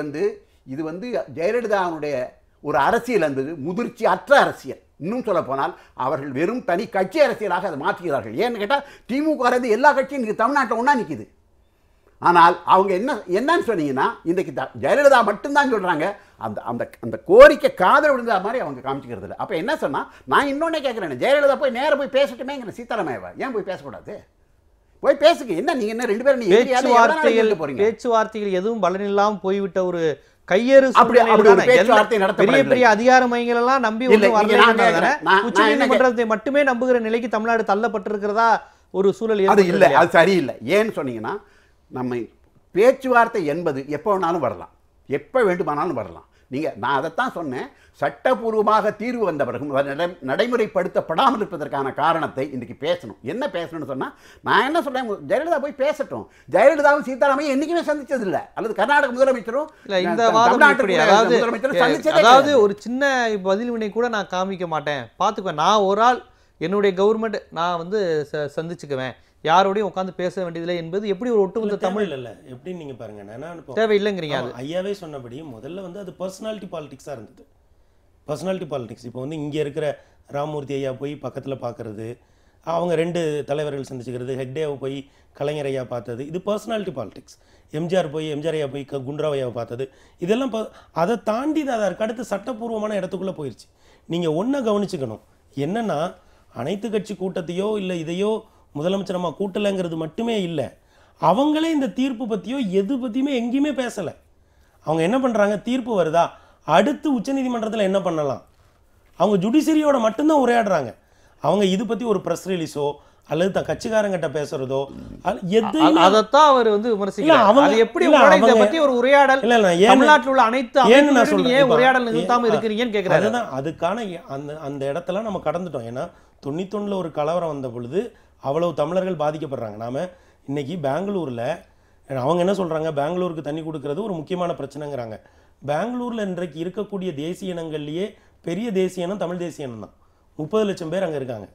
வந்து ஜெயலலிதாவுடைய ஒரு அரசியல் என்பது முதிர்ச்சி அற்ற அரசியல். இன்னும் சொல்ல போனால் அவர்கள் வெறும் தனி கட்சி அரசியலாக அதை மாற்றுகிறார்கள். ஏன்னு கேட்டால் திமுக எல்லா கட்சியும் இன்றைக்கி தமிழ்நாட்டில் ஒன்றா நிற்கிது. ஆனால் அவங்க என்னன்னு சொன்னீங்கன்னா, இன்றைக்கு ஜெயலலிதா மட்டும்தான் சொல்கிறாங்க, அந்த கோரிக்கை காதல் விழுந்த மாதிரி அவங்க காமிச்சிக்கிறது இல்லை. அப்போ என்ன சொன்னால், நான் இன்னொன்னே கேட்குறேன், ஜெயலலிதா போய் நேராக போய் பேசட்டுமேங்கிற சீதாராமையாவா ஏன் போய் பேசக்கூடாது? போய் பேசுங்க. என்ன நீங்கள் என்ன 2 பேரும் பேச்சுவார்த்தைகள் எதுவும் பலனில்லாமல் போய்விட்ட ஒரு கையேறு பெரிய பெரிய அதிகார மையங்கள் எல்லாம் நம்பி உச்சநீதிமன்றத்தை மட்டுமே நம்புகிற நிலைக்கு தமிழ்நாடு தள்ளப்பட்டிருக்கிறதா ஒரு சூழல்? அது இல்லை, அது சரியில்லை. ஏன்னு சொன்னீங்கன்னா, நம்ம பேச்சுவார்த்தை என்பது எப்போ வேணாலும் வரலாம், எப்போ வேண்டுமானாலும் வரலாம். நான் அதைத்தான் சொன்னேன். சட்டபூர்வமாக தீர்வு வந்த பிறகும் நடைமுறைப்படுத்தப்படாமல் இருப்பதற்கான காரணத்தை இன்றைக்கு பேசணும். என்ன பேசணும்னு சொன்னால், நான் என்ன சொல்றேன், ஜெயலலிதா போய் பேசட்டும். ஜெயலலிதாவும் சீதாராமையும் என்றைக்குமே சந்திச்சதில்லை, அல்லது கர்நாடக முதலமைச்சரும் இந்த வாதம் இப்படி, அதாவது ஒரு சின்ன பதில் வினை கூட நான் காமிக்க மாட்டேன், பார்த்துக்குவேன், நான் ஒரு ஆள் என்னுடைய கவர்மெண்ட் நான் வந்து சந்திச்சுக்குவேன், யாரோடையும் உட்காந்து பேச வேண்டியதில்லை என்பது எப்படி ஒரு ஒட்டுமொத்த தமிழ் இல்லை. எப்படின்னு நீங்கள் பாருங்க, நான் தேவையில்லைங்கிறீங்க. அது ஐயாவே சொன்னபடி முதல்ல வந்து அது பர்சனாலிட்டி பாலிடிக்ஸாக இருந்தது. Personality politics. இப்போ வந்து இங்கே இருக்கிற ராமமூர்த்தி ஐயா போய் பக்கத்தில் பார்க்குறது, அவங்க 2 தலைவர்கள் சந்திச்சுக்கிறது, ஹெக்டேவை போய் கலைஞர் ஐயா பார்த்தது, இது பர்சனாலிட்டி பாலிடிக்ஸ். எம்ஜிஆர் ஐயா போய் குண்டுராவ் ஐயாவை பார்த்தது, இதெல்லாம் அதை தாண்டி அதை அதற்கடுத்து சட்டப்பூர்வமான இடத்துக்குள்ளே போயிடுச்சு. நீங்கள் ஒன்றை கவனிச்சுக்கணும், என்னென்னா அனைத்து கட்சி கூட்டத்தையோ இல்லை இதையோ முதலமைச்சர் அம்மா கூட்டலைங்கிறது மட்டுமே இல்லை, அவங்களே இந்த தீர்ப்பு பற்றியோ எது பற்றியுமே எங்கேயுமே பேசலை. அவங்க என்ன பண்ணுறாங்க, தீர்ப்பு வருதா, அடுத்து உச்சநீதிமன்றத்தில் என்ன பண்ணலாம், அவங்க ஜுடிஷியரியோட மட்டும்தான் உரையாடுறாங்க. அவங்க இது பற்றி ஒரு ப்ரெஸ் ரிலீஸோ அல்லது கட்சிக்காரங்கிட்ட பேசுறதோ அதைத்தான் அவர் வந்து விமர்சிக்கிறார். அது எப்படி இதை பற்றி ஒரு உரையாடல், தமிழ்நாட்டில் உள்ள அனைத்து அமைப்புகளும் உரையாடல் நிறுத்தாம இருக்கிறீங்கன்னு கேட்குறாரு. அதுதான் அதுக்கான அந்த இடத்துல நம்ம கடந்துட்டோம். ஏன்னா 91 ஒரு கலவரம் வந்த பொழுது அவ்வளவு தமிழர்கள் பாதிக்கப்படுறாங்க. நாம இன்னைக்கு பெங்களூரில் அவங்க என்ன சொல்கிறாங்க, பெங்களூருக்கு தண்ணி கொடுக்கறது ஒரு முக்கியமான பிரச்சனைங்கிறாங்க. பெங்களூரில் இன்றைக்கு இருக்கக்கூடிய தேசிய இனங்கள்லேயே பெரிய தேசிய இனம் தமிழ் தேசிய இனம் தான். 30 லட்சம் பேர் அங்கே இருக்காங்க.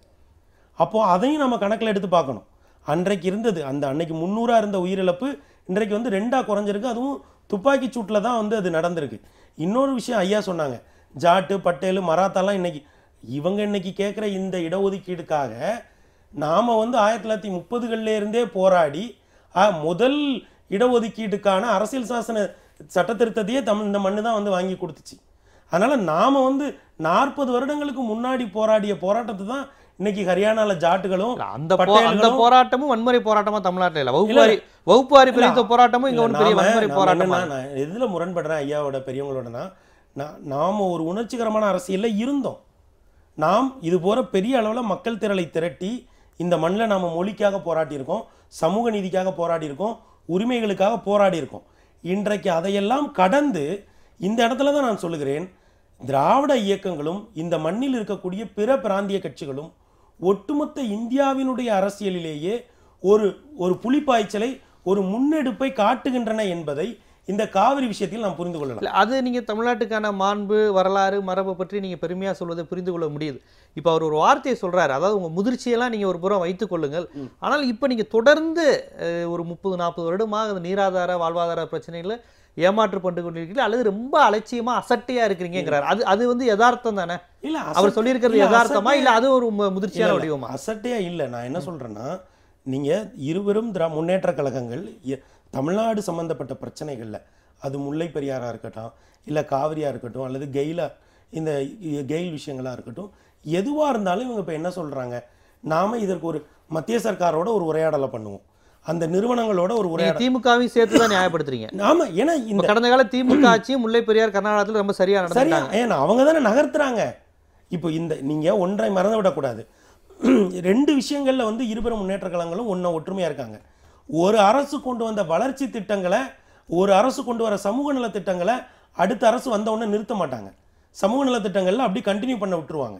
அப்போது அதையும் நம்ம கணக்கில் எடுத்து பார்க்கணும். அன்றைக்கு இருந்தது அன்னைக்கு 300 இருந்த உயிரிழப்பு இன்றைக்கு வந்து 2 குறைஞ்சிருக்கு. அதுவும் துப்பாக்கி சூட்டில் தான் வந்து அது நடந்திருக்கு. இன்னொரு விஷயம் ஐயா சொன்னாங்க, ஜாட்டு பட்டேலு மராத்தாலாம் இவங்க இன்னைக்கு கேட்குற இந்த இடஒதுக்கீடுக்காக நாம் வந்து 1930களிலிருந்தே போராடி முதல் இடஒதுக்கீட்டுக்கான அரசியல் சாசன சட்டத்திருத்தத்தையே இந்த மண்ணு தான் வந்து வாங்கி கொடுத்துச்சு. அதனால் நாம் வந்து 40 வருடங்களுக்கு முன்னாடி போராடிய போராட்டத்தை தான் இன்னைக்கு ஹரியானால ஜாட்டுகளும் அந்த போராட்டமும் வன்முறை போராட்டமா தமிழ்நாட்டில் இல்லை, வகுப்பு வாரி பிரித்த போராட்டமும் இங்கே ஒரு பெரிய வன்முறை போராட்டமா. நான் எதில் முரண்படுறேன் ஐயாவோட பெரியவங்களோடனா, நாம் ஒரு உணர்ச்சிகரமான அரசியலில் இருந்தோம். நாம் இது போற பெரிய அளவில் மக்கள் திரளை திரட்டி இந்த மண்ணில் நாம் மொழிக்காக போராட்டியிருக்கோம், சமூக நீதிக்காக போராடியிருக்கோம், உரிமைகளுக்காக போராடியிருக்கோம். இன்றைக்கு அதையெல்லாம் கடந்து இந்த இடத்துல தான் நான் சொல்லுகிறேன், திராவிட இயக்கங்களும் இந்த மண்ணில் இருக்கக்கூடிய பிற பிராந்திய கட்சிகளும் ஒட்டுமொத்த இந்தியாவினுடைய அரசியலிலேயே ஒரு புலிப்பாய்ச்சலை ஒரு முன்னெடுப்பை காட்டுகின்றன என்பதை இந்த காவிரி விஷயத்தில் நாம் புரிந்து கொள்ளலாம். அது நீங்கள் தமிழ்நாட்டுக்கான மாண்பு வரலாறு மரபை பற்றி நீங்கள் பெருமையாக சொல்வதை புரிந்து கொள்ள முடியுது. இப்போ அவர் ஒரு வார்த்தையை சொல்கிறார், அதாவது உங்கள் முதிர்ச்சியெல்லாம் நீங்கள் ஒரு புறம் வைத்துக் கொள்ளுங்கள், ஆனால் இப்போ நீங்கள் தொடர்ந்து ஒரு 30-40 வருடமாக அந்த நீராதார வாழ்வாதார பிரச்சனைகளை ஏமாற்று பண்ணி கொண்டிருக்கீங்க, அல்லது ரொம்ப அலட்சியமாக அசட்டையாக இருக்கிறீங்கிறார். அது வந்து யதார்த்தம் தானே? இல்லை அவர் சொல்லியிருக்கிறது யதார்த்தமா இல்லை அது ஒரு முதிர்ச்சியான வடிவமா? அசட்டையா இல்லை. நான் என்ன சொல்கிறேன்னா, நீங்கள் இருவரும் முன்னேற்ற கழகங்கள் தமிழ்நாடு சம்பந்தப்பட்ட பிரச்சனைகளில் அது முல்லை பெரியாராக இருக்கட்டும் இல்லை காவிரியாக இருக்கட்டும் அல்லது இந்த கெயில் விஷயங்களாக இருக்கட்டும், எதுவாக இருந்தாலும் இவங்க இப்போ என்ன சொல்கிறாங்க, நாம் இதற்கு ஒரு மத்திய சர்க்காரோட ஒரு உரையாடலை பண்ணுவோம், அந்த நிறுவனங்களோட ஒரு உரையாடல். திமுகவையும் சேர்த்து தான் நியாயப்படுத்துறீங்க. ஆமாம், ஏன்னா இந்த கடந்த கால திமுக ஆட்சியும் முல்லை பெரியார் கர்நாடகத்தில் ரொம்ப சரியா நடந்தாங்க. ஏன்னா அவங்க தானே நகர்த்துறாங்க. இப்போ நீங்கள் ஒன்றை மறந்து விடக்கூடாது, 2 விஷயங்களில் வந்து இருபெரும் முன்னேற்ற கழகங்களும் ஒற்றுமையாக இருக்காங்க. ஒரு அரசு கொண்டு வந்த வளர்ச்சி திட்டங்களை, ஒரு அரசு கொண்டு வர சமூக நல திட்டங்களை அடுத்த அரசு வந்த உடனே நிறுத்த மாட்டாங்க. சமூக நல திட்டங்கள்ல அப்படி கண்டினியூ பண்ண விட்டுருவாங்க.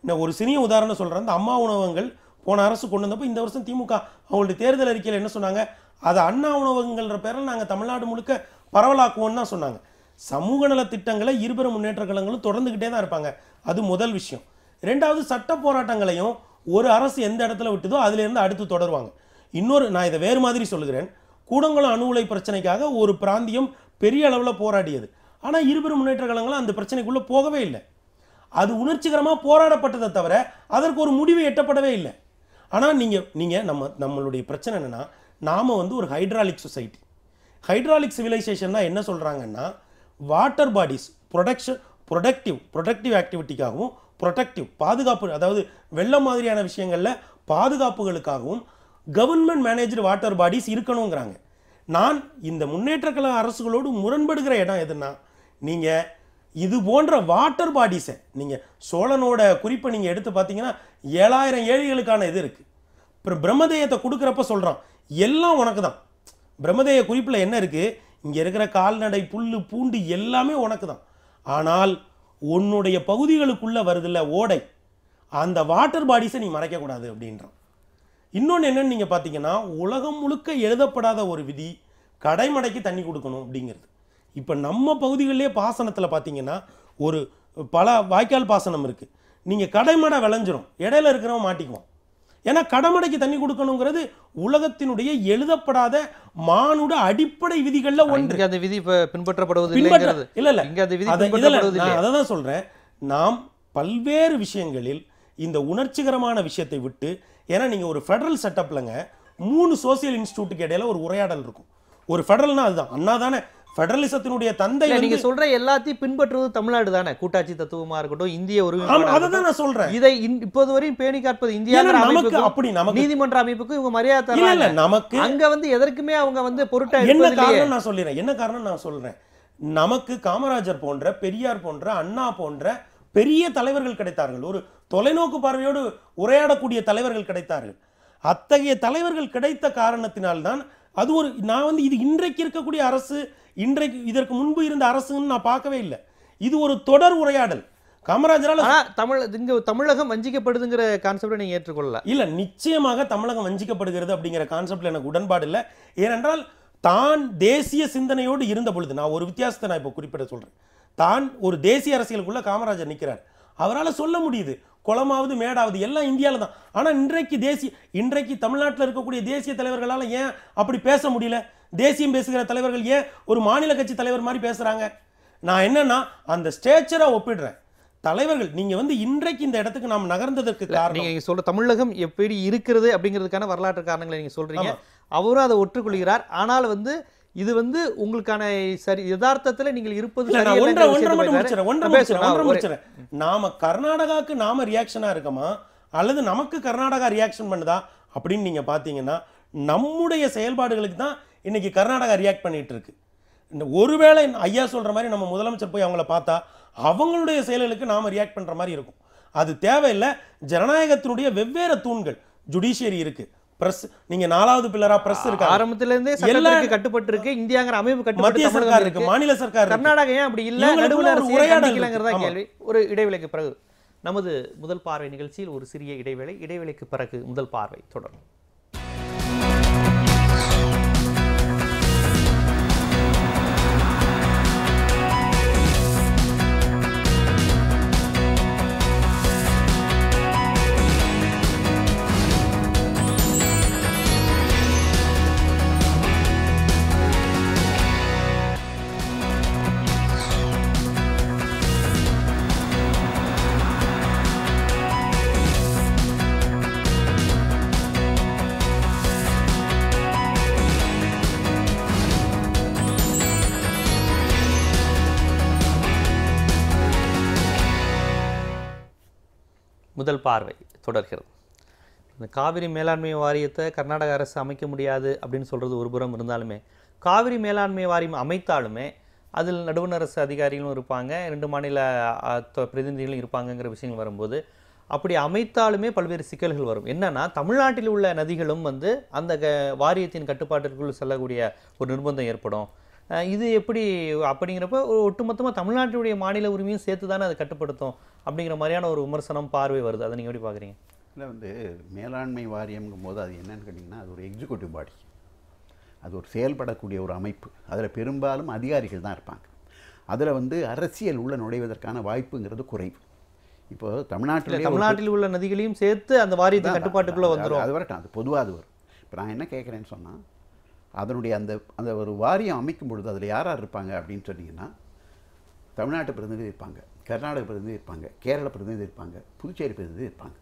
நான் ஒரு சிறிய உதாரணம் சொல்கிறேன், இந்த அம்மா உணவகங்கள் போன அரசு கொண்டு வந்தப்போ இந்த வருஷம் திமுக அவங்களுடைய தேர்தல் அறிக்கையில் என்ன சொன்னாங்க, அதை அண்ணா உணவகங்கள்ன்ற பேரில் நாங்கள் தமிழ்நாடு முழுக்க பரவலாக்குவோம்னு தான் சொன்னாங்க. சமூக நல திட்டங்களை இருபெரும் முன்னேற்ற கழகங்களும் தொடர்ந்துக்கிட்டே தான் இருப்பாங்க. அது முதல் விஷயம். 2வது, சட்ட போராட்டங்களையும் ஒரு அரசு எந்த இடத்துல விட்டுதோ அதிலிருந்து அடுத்து தொடருவாங்க. இன்னொரு, நான் இதை வேறு மாதிரி சொல்லுகிறேன், கூடங்குளம் அணு உலை பிரச்சனைக்காக ஒரு பிராந்தியம் பெரிய அளவில் போராடியது. ஆனால் இருபெரும் முன்னேற்ற கழகங்களும் அந்த பிரச்சனைக்குள்ளே போகவே இல்லை. அது உணர்ச்சிகரமாக போராடப்பட்டதை தவிர அதற்கு ஒரு முடிவு எட்டப்படவே இல்லை. ஆனால் நீங்கள் நம்மளுடைய பிரச்சனை என்னென்னா, நாம் வந்து ஒரு ஹைட்ராலிக் சொசைட்டி. ஹைட்ராலிக் சிவிலைசேஷன்னா என்ன சொல்கிறாங்கன்னா, வாட்டர் பாடிஸ் ப்ரொடக்டிவ் ஆக்டிவிட்டிக்காகவும் பாதுகாப்பு, அதாவது வெள்ளம் மாதிரியான விஷயங்களில் பாதுகாப்புகளுக்காகவும் கவர்மெண்ட் மேனேஜ்டு வாட்டர் பாடிஸ் இருக்கணுங்கிறாங்க. நான் இந்த முன்னேற்ற கழக அரசுகளோடு முரண்படுகிற இடம் எதுன்னா, நீங்கள் இது போன்ற வாட்டர் பாடிஸை, நீங்கள் சோழனோட குறிப்பை நீங்கள் எடுத்து பார்த்தீங்கன்னா 7000 ஏழைகளுக்கான இது இருக்குது. அப்புறம் பிரம்மதேயத்தை கொடுக்குறப்ப சொல்கிறான், எல்லாம் உனக்கு தான். பிரம்மதேய குறிப்பில் என்ன இருக்குது, இங்கே இருக்கிற கால்நடை புல் பூண்டு எல்லாமே உனக்கு தான். ஆனால் உன்னுடைய பகுதிகளுக்குள்ள வருதுல்ல ஓடை, அந்த வாட்டர் பாடிஸை நீ மறைக்கக்கூடாது அப்படின்றான். இன்னொன்று என்னன்னு நீங்கள் பார்த்தீங்கன்னா, உலகம் முழுக்க எழுதப்படாத ஒரு விதி கடைமடைக்கு தண்ணி கொடுக்கணும் அப்படிங்கிறது. இப்போ நம்ம பகுதிகளிலே பாசனத்தில் பார்த்தீங்கன்னா ஒரு பல வாய்க்கால் பாசனம் இருக்குது. நீங்கள் கடைமடை விளைஞ்சிரும், இடையில இருக்கிறவன் மாட்டிக்குவோம். ஏன்னா கடைமடைக்கு தண்ணி கொடுக்கணுங்கிறது உலகத்தினுடைய எழுதப்படாத மானுட அடிப்படை விதிகள்ல ஒன்று. அந்த விதி பின்பற்றப்படுவது அதை தான் சொல்றேன். நாம் பல்வேறு விஷயங்களில் இந்த உணர்ச்சிகரமான விஷயத்தை விட்டு, ஏன்னா நீங்க ஒரு ஃபெடரல் செட்டப்லங்க 3 சோசியல் இன்ஸ்டிடியூட்டுக்கு இடையில ஒரு உரையாடல் இருக்கும். ஒரு ஃபெடரல்னா அதுதான், அண்ணா தானே ஃபெடரலிசத்தினுடைய தந்தை. நீங்க சொல்ற எல்லாத்தையும் பின்பற்றுவது தமிழ்நாடு தானே, கூட்டாட்சி தத்துவமா இருக்கட்டும், இந்திய அதை தான் நான் சொல்றேன். இதை இப்போது வரையும் பேணி காப்பது இந்தியா அப்படி நமக்கு நீதிமன்ற அமைப்புக்கு இவங்க மரியாதை தராங்க. நமக்கு அங்க எதற்குமே அவங்க பொருட்டா என்ன காரணம் நான் சொல்லிடுறேன். என்ன காரணம் நான் சொல்றேன். நமக்கு காமராஜர் போன்ற, பெரியார் போன்ற, அண்ணா போன்ற பெரிய தலைவர்கள் கிடைத்தார்கள். ஒரு தொலைநோக்கு பார்வையோடு உரையாடக்கூடிய தலைவர்கள் கிடைத்தார்கள். அத்தகைய தலைவர்கள் கிடைத்த காரணத்தினால்தான் அது ஒரு நான் இது இன்றைக்கு இருக்கக்கூடிய அரசு, இன்றைக்கு இதற்கு முன்பு இருந்த அரசுன்னு நான் பார்க்கவே இல்லை. இது ஒரு தொடர் உரையாடல். காமராஜரால் தமிழகம் வஞ்சிக்கப்படுதுங்கிற கான்செப்டை நீங்க ஏற்றுக்கொள்ளல? இல்ல, நிச்சயமாக தமிழகம் வஞ்சிக்கப்படுகிறது அப்படிங்கிற கான்செப்ட்ல எனக்கு உடன்பாடு இல்லை. ஏனென்றால் தான் தேசிய சிந்தனையோடு இருந்த பொழுது, நான் ஒரு வித்தியாசத்தை நான் இப்போ குறிப்பிட சொல்றேன். தான் ஒரு தேசிய அரசியலுக்குள்ள காமராஜர் நிற்கிறார். அவரால் சொல்ல முடியுது குளமாவது மேடாவது எல்லாம் இந்தியாவில் தான். ஆனால் இன்றைக்கு தமிழ்நாட்டில் இருக்கக்கூடிய தேசிய தலைவர்களால் ஏன் அப்படி பேச முடியல? தேசியம் பேசுகிற தலைவர்கள் ஏன் ஒரு மாநில கட்சி தலைவர் மாதிரி பேசுறாங்க? நான் என்னன்னா அந்த ஸ்டேச்சரை ஒப்பிடுறேன். தலைவர்கள் நீங்க இன்றைக்கு இந்த இடத்துக்கு நாம் நகர்ந்ததற்கு காரணம், நீங்க சொல்ற தமிழகம் எப்படி இருக்கிறது அப்படிங்கிறதுக்கான வரலாற்று காரணங்களை நீங்க சொல்றீங்க. அவரும் அதை ஒற்றுக்கொள்கிறார். ஆனால் இது உங்களுக்கான சரி யதார்த்தத்தில் நீங்கள் இருப்பது நாம கர்நாடகாவுக்கு நாம ரியாக்ஷனா இருக்கமா அல்லது நமக்கு கர்நாடகா ரியாக்ஷன் பண்ணுதா அப்படின்னு நீங்க பாத்தீங்கன்னா, நம்முடைய செயல்பாடுகளுக்கு தான் இன்னைக்கு கர்நாடகா ரியாக்ட் பண்ணிட்டு இருக்கு. ஒருவேளை ஐயா சொல்ற மாதிரி நம்ம முதலமைச்சர் போய் அவங்கள பார்த்தா அவங்களுடைய செயல்களுக்கு நாம ரியாக்ட் பண்ற மாதிரி இருக்கும். அது தேவையில்லை. ஜனநாயகத்தினுடைய வெவ்வேறு தூண்கள், ஜுடிஷியரி இருக்கு, பிரஸ், நீங்க 4வது பில்லரா பிரஸ் இருக்கு, ஆரம்பத்துல இருந்தே சட்டத்துக்கு கட்டுப்பட்டு இருக்கு, இந்தியாங்கிற அமைப்பு கட்டுப்பட்டு மத்திய சர்க்கார் இருக்கு, மாநில சர்க்கார், கர்நாடகா ஏன் அப்படி இல்ல? நடுவுல உரையாடல்ங்கிறதா கேள்வி. ஒரு இடைவேளைக்கு பிறகு நமது முதல் பார்வை நிகழ்ச்சியில் ஒரு சிறிய இடைவேளைக்கு பிறகு முதல் பார்வை தொடரும். முதல் பார்வை தொடர்கிறது. இந்த காவிரி மேலாண்மை வாரியத்தை கர்நாடக அரசு அமைக்க முடியாது அப்படின்னு சொல்கிறது ஒரு புறம் இருந்தாலுமே, காவிரி மேலாண்மை வாரியம் அமைத்தாலுமே அதில் நடுவண் அரசு அதிகாரிகளும் இருப்பாங்க, 2 மாநில பிரதிநிதிகளும் இருப்பாங்கங்கிற விஷயங்கள் வரும்போது, அப்படி அமைத்தாலுமே பல்வேறு சிக்கல்கள் வரும். என்னன்னா, தமிழ்நாட்டில் உள்ள நதிகளும் அந்த வாரியத்தின் கட்டுப்பாட்டிற்குள் செல்லக்கூடிய ஒரு நிர்பந்தம் ஏற்படும். இது எப்படி அப்படிங்கிறப்ப ஒட்டுமொத்தமாக தமிழ்நாட்டுடைய மாநில உரிமையும் சேர்த்து தானே அதை கட்டுப்படுத்தும் அப்படிங்கிற மாதிரியான ஒரு விமர்சனம் பார்வை வருது. அதை நீங்கள் எப்படி பார்க்குறீங்க? இல்லை மேலாண்மை வாரியம்ங்கும் போது அது என்னன்னு கேட்டிங்கன்னா, அது ஒரு எக்ஸிக்யூட்டிவ் பாடி, அது ஒரு செயல்படக்கூடிய ஒரு அமைப்பு. அதில் பெரும்பாலும் அதிகாரிகள் தான் இருப்பாங்க. அதில் அரசியல் உள்ள நுழைவதற்கான வாய்ப்புங்கிறது குறைவு. இப்போ தமிழ்நாட்டில் உள்ள நதிகளையும் சேர்த்து அந்த வாரியத்தின் கட்டுப்பாட்டுக்குள்ளே வந்துடும். அது வரட்டும், அது பொதுவாக அது வரும். இப்போ நான் என்ன கேட்குறேன்னு சொன்னால், அதனுடைய அந்த ஒரு வாரியம் அமைக்கும் பொழுது அதில் யார் யார் இருப்பாங்க அப்படின்னு சொன்னீங்கன்னா, தமிழ்நாட்டு பிரதிநிதி இருப்பாங்க, கர்நாடக பிரதிநிதி இருப்பாங்க, கேரள பிரதிநிதி இருப்பாங்க, புதுச்சேரி பிரதிநிதி இருப்பாங்க.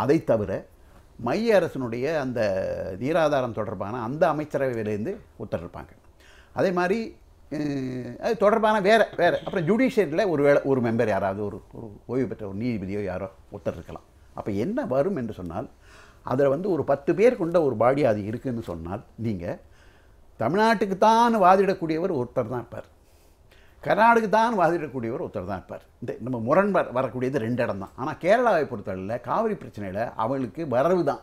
அதை தவிர மைய அரசினுடைய அந்த நீராதாரம் தொடர்பான அந்த அமைச்சரவையிலேருந்து ஒருத்தர் இருப்பாங்க. அதே மாதிரி அது தொடர்பான வேறு அப்புறம் ஜுடிஷியரியில் ஒரு மெம்பர் யாராவது ஒரு ஓய்வு பெற்ற ஒரு நீதிபதியோ யாரோ ஒருத்தர் இருக்கலாம். அப்போ என்ன வரும் என்று சொன்னால், அதில் ஒரு 10 பேர் கொண்ட ஒரு பாடி அது இருக்குதுன்னு சொன்னால், நீங்கள் தமிழ்நாட்டுக்கு தான் வாதிடக்கூடியவர் ஒருத்தர் தான் இருப்பார், கர்நாடகத்துக்கு தான் வாதிடக்கூடியவர் ஒருத்தர் தான் இருப்பார். இந்த நம்ம முரண் வரக்கூடியது 2 இடம் தான். ஆனால் கேரளாவை பொறுத்தவரையில் காவிரி பிரச்சனையில் அவங்களுக்கு வரவு தான்,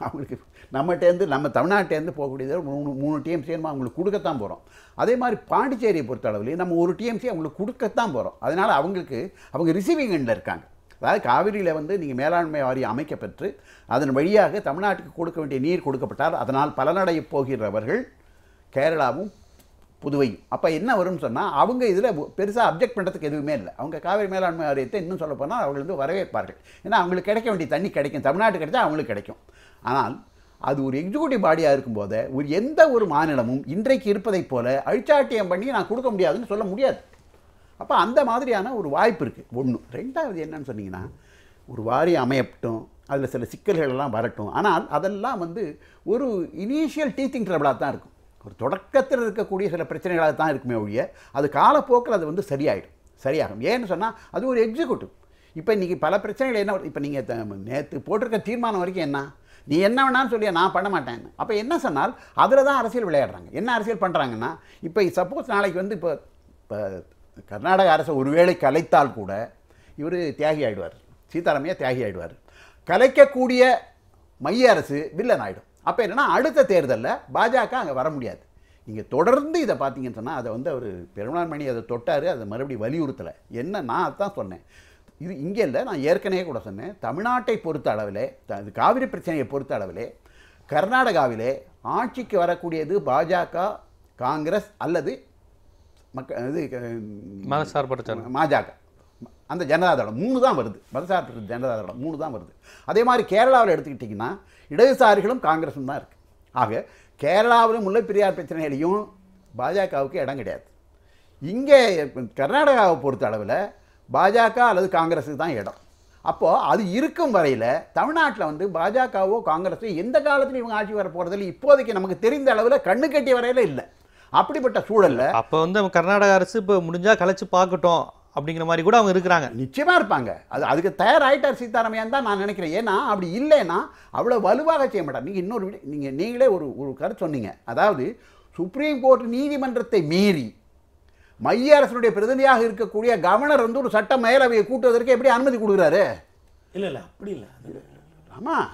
அவங்களுக்கு நம்மகிட்டேருந்து நம்ம தமிழ்நாட்டேருந்து போகக்கூடியது 3 டிஎம்சி அவங்களுக்கு கொடுக்கத்தான் போகிறோம். அதே மாதிரி பாண்டிச்சேரியை பொறுத்த அளவுலேயும் நம்ம 1 டிஎம்சி அவங்களுக்கு கொடுக்கத்தான் போகிறோம். அதனால் அவங்க ரிசீவிங் எண்டில் இருக்காங்க. அதாவது காவிரியில் வந்து நீங்கள் மேலாண்மை வாரியம் அமைக்கப்பெற்று அதன் வழியாக தமிழ்நாட்டுக்கு கொடுக்க வேண்டிய நீர் கொடுக்கப்பட்டால் அதனால் பலனடைய போகிறவர்கள் கேரளாவும் புதுவையும். அப்போ என்ன வரும்னு சொன்னால் அவங்க இதில் பெருசாக அப்ஜெக்ட் பண்ணுறதுக்கு எதுவுமே இல்லை. அவங்க காவிரி மேலாண்மை வாரியத்தை இன்னும் சொல்ல போனால் அவர்கள் வந்து வரவேற்பார்கள். ஏன்னா அவங்களுக்கு கிடைக்க வேண்டிய தண்ணி கிடைக்கும், தமிழ்நாட்டு கிடைச்சா அவங்களுக்கு கிடைக்கும். ஆனால் அது ஒரு எக்ஸிக்யூட்டிவ் பாடியாக இருக்கும்போது எந்த ஒரு மாநிலமும் இன்றைக்கு இருப்பதைப் போல அழிச்சாட்டியம் பண்ணி நான் கொடுக்க முடியாதுன்னு சொல்ல முடியாது. அப்போ அந்த மாதிரியான ஒரு வாய்ப்பு இருக்குது. ஒன்று. ரெண்டாவது என்னன்னு சொன்னீங்கன்னா, ஒரு வாரியம் அமையப்பட்டும், அதில் சில சிக்கல்கள் எல்லாம் வரட்டும். ஆனால் அதெல்லாம் வந்து ஒரு இனிஷியல் டீச்சிங் ட்ரபிளாக தான் இருக்கும். ஒரு தொடக்கத்தில் இருக்கக்கூடிய சில பிரச்சனைகளாக தான் இருக்குமே ஒழிய அது காலப்போக்கில் அது வந்து சரியாகும். ஏன்னு சொன்னால் அது ஒரு எக்ஸிக்யூட்டிவ். இப்போ இன்றைக்கி பல பிரச்சனைகள் என்ன, இப்போ நீங்கள் நேற்று போட்டிருக்க தீர்மானம் வரைக்கும் என்ன, நீ என்ன வேணான்னு சொல்லியா நான் பண்ண மாட்டேன்னு. அப்போ என்ன சொன்னால் அதில் தான் அரசியல் விளையாடுறாங்க. என்ன அரசியல் பண்ணுறாங்கன்னா, இப்போ சப்போஸ் நாளைக்கு வந்து இப்போ கர்நாடக அரசை ஒருவேளை கலைத்தால் கூட இவர் தியாகி ஆகிடுவார், சீதாராமையா தியாகி ஆகிடுவார். கலைக்கக்கூடிய மைய அரசு வில்லன் ஆகிடும். அப்போ என்னென்னா அடுத்த தேர்தலில் பாஜக அங்கே வர முடியாது. நீங்கள் தொடர்ந்து இதை பார்த்தீங்கன்னு சொன்னால் அதை வந்து அவர் பெருமாள்மணி அதை தொட்டார், அதை மறுபடியும் வலியுறுத்தலை. என்ன நான் அதுதான் சொன்னேன், இது இங்கே இல்லை, நான் ஏற்கனவே கூட சொன்னேன், தமிழ்நாட்டை பொறுத்த அளவிலே காவிரி பிரச்சனையை பொறுத்த அளவிலே கர்நாடகாவிலே ஆட்சிக்கு வரக்கூடியது பாஜக, காங்கிரஸ் அல்லது பாஜக, அந்த ஜனதாதளம் 3 தான் வருது. மதசார்பற்ற ஜனதாதளம் 3 தான் வருது. அதே மாதிரி கேரளாவில் எடுத்துக்கிட்டிங்கன்னா இடதுசாரிகளும் காங்கிரஸும் தான் இருக்குது. ஆக கேரளாவிலும் முல்லைப்பெரியார் பிரச்சனைகளையும் பாஜகவுக்கு இடம் கிடையாது. இங்கே கர்நாடகாவை பொறுத்த அளவில் பாஜக அல்லது காங்கிரஸுக்கு தான் இடம். அப்போது அது இருக்கும் வரையில் தமிழ்நாட்டில் வந்து பாஜகவோ காங்கிரஸோ எந்த காலத்துலையும் இவங்க ஆட்சி வர போகிறதில்ல. இப்போதைக்கு நமக்கு தெரிந்த அளவில் கண்ணு கட்டிய வரையில் இல்லை. அப்படிப்பட்ட சூழலில் அப்போ வந்து கர்நாடக அரசு இப்போ முடிஞ்சால் கலைச்சு பார்க்கட்டும் அப்படிங்கிற மாதிரி கூட அவங்க இருக்கிறாங்க. நிச்சயமாக இருப்பாங்க. அதுக்கு தயாராகிட்டார் சீதாராமையான்னு தான் நான் நினைக்கிறேன். ஏன்னா அப்படி இல்லைன்னா அவ்வளோ வலுவாக செய்ய மாட்டார். நீங்களே ஒரு கருத்து சொன்னீங்க. அதாவது சுப்ரீம் கோர்ட் நீதிமன்றத்தை மீறி மைய அரசனுடைய பிரதிநிதியாக இருக்கக்கூடிய கவர்னர் வந்து ஒரு சட்ட மேலவையை கூட்டுவதற்கு எப்படி அனுமதி கொடுக்குறாரு? இல்லை அப்படி இல்லை. ஆமாம்,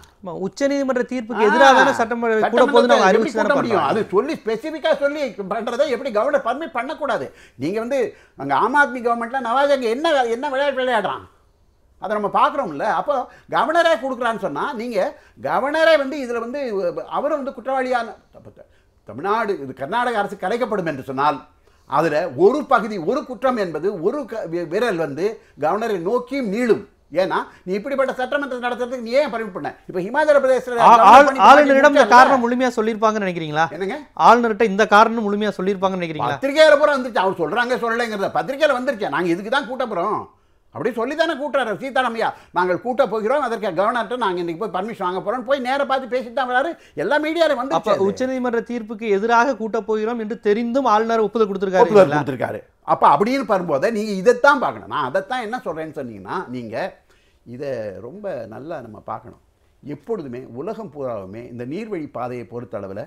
உச்சநீதிமன்ற தீர்ப்புக்கு எதிராக சட்டமன்ற கூட போது நம்ம அறிவிச்சு தர முடியும். அது சொல்லி ஸ்பெசிஃபிக்காக சொல்லி பண்ணுறதை எப்படி கவர்னர் பர்மிட் பண்ணக்கூடாது. நீங்கள் வந்து அங்கே ஆம் ஆத்மி கவர்மெண்ட்டில் நவாஸ் அங்கே என்ன விளையாட்டு விளையாடுறான் அதை நம்ம பார்க்குறோம்ல. அப்போ கவர்னரே கொடுக்குறான்னு சொன்னால் நீங்கள் கவர்னரே வந்து இதில் வந்து அவரும் வந்து குற்றவாளியான தமிழ்நாடு இது கர்நாடக அரசு கலைக்கப்படும் என்று சொன்னால் அதில் ஒரு பகுதி ஒரு குற்றம் என்பது ஒரு விரல் வந்து கவர்னரை நோக்கியும் நீளும். ஏன்னா நீ இப்படிப்பட்ட சட்டமன்றத்தை நடத்துறதுக்கு நீ ஏன் பர்மிட் பண்ண? இப்போ ஹிமாச்சல பிரதேசத்தில் ஆளுநரிடம் இந்த காரணம் முழுமையா சொல்லியிருப்பாங்கன்னு நினைக்கிறீங்களா? என்னங்க ஆளுநர்கிட்ட இந்த காரணம் முழுமையா சொல்லியிருப்பாங்கன்னு நினைக்கிறீங்களா? பத்திரிகையில பூரா வந்துருச்சு. அவர் சொல்றாங்க சொல்லலைங்கிறத பத்திரிகையில வந்துருச்சு. நாங்கள் இதுக்கு தான் கூட்ட போகிறோம் அப்படி சொல்லி தானே கூட்டுறாரு சீதாராமையா. நாங்கள் கூட்ட போகிறோம், அதற்கு கவர்னர்கிட்ட நாங்கள் இன்னைக்கு போய் பர்மிஷன் வாங்க போகிறோம் போய் நேராக பார்த்து பேசிட்டு தான் வராரு. எல்லா மீடியாவில் வந்து அப்போ உச்சநீதிமன்ற தீர்ப்புக்கு எதிராக கூட்ட போகிறோம் என்று தெரிந்தும் ஆளுநர் ஒப்புதல் கொடுத்துருக்காரு. அப்போ அப்படின்னு வரும்போது நீங்கள் இதைத்தான் பார்க்கணும். நான் அதைத்தான் என்ன சொல்கிறேன்னு சொன்னீங்கன்னா, நீங்கள் இதை ரொம்ப நல்லா நம்ம பார்க்கணும். எப்பொழுதுமே உலகம் பூராவுமே இந்த நீர்வழி பாதையை பொறுத்த அளவில்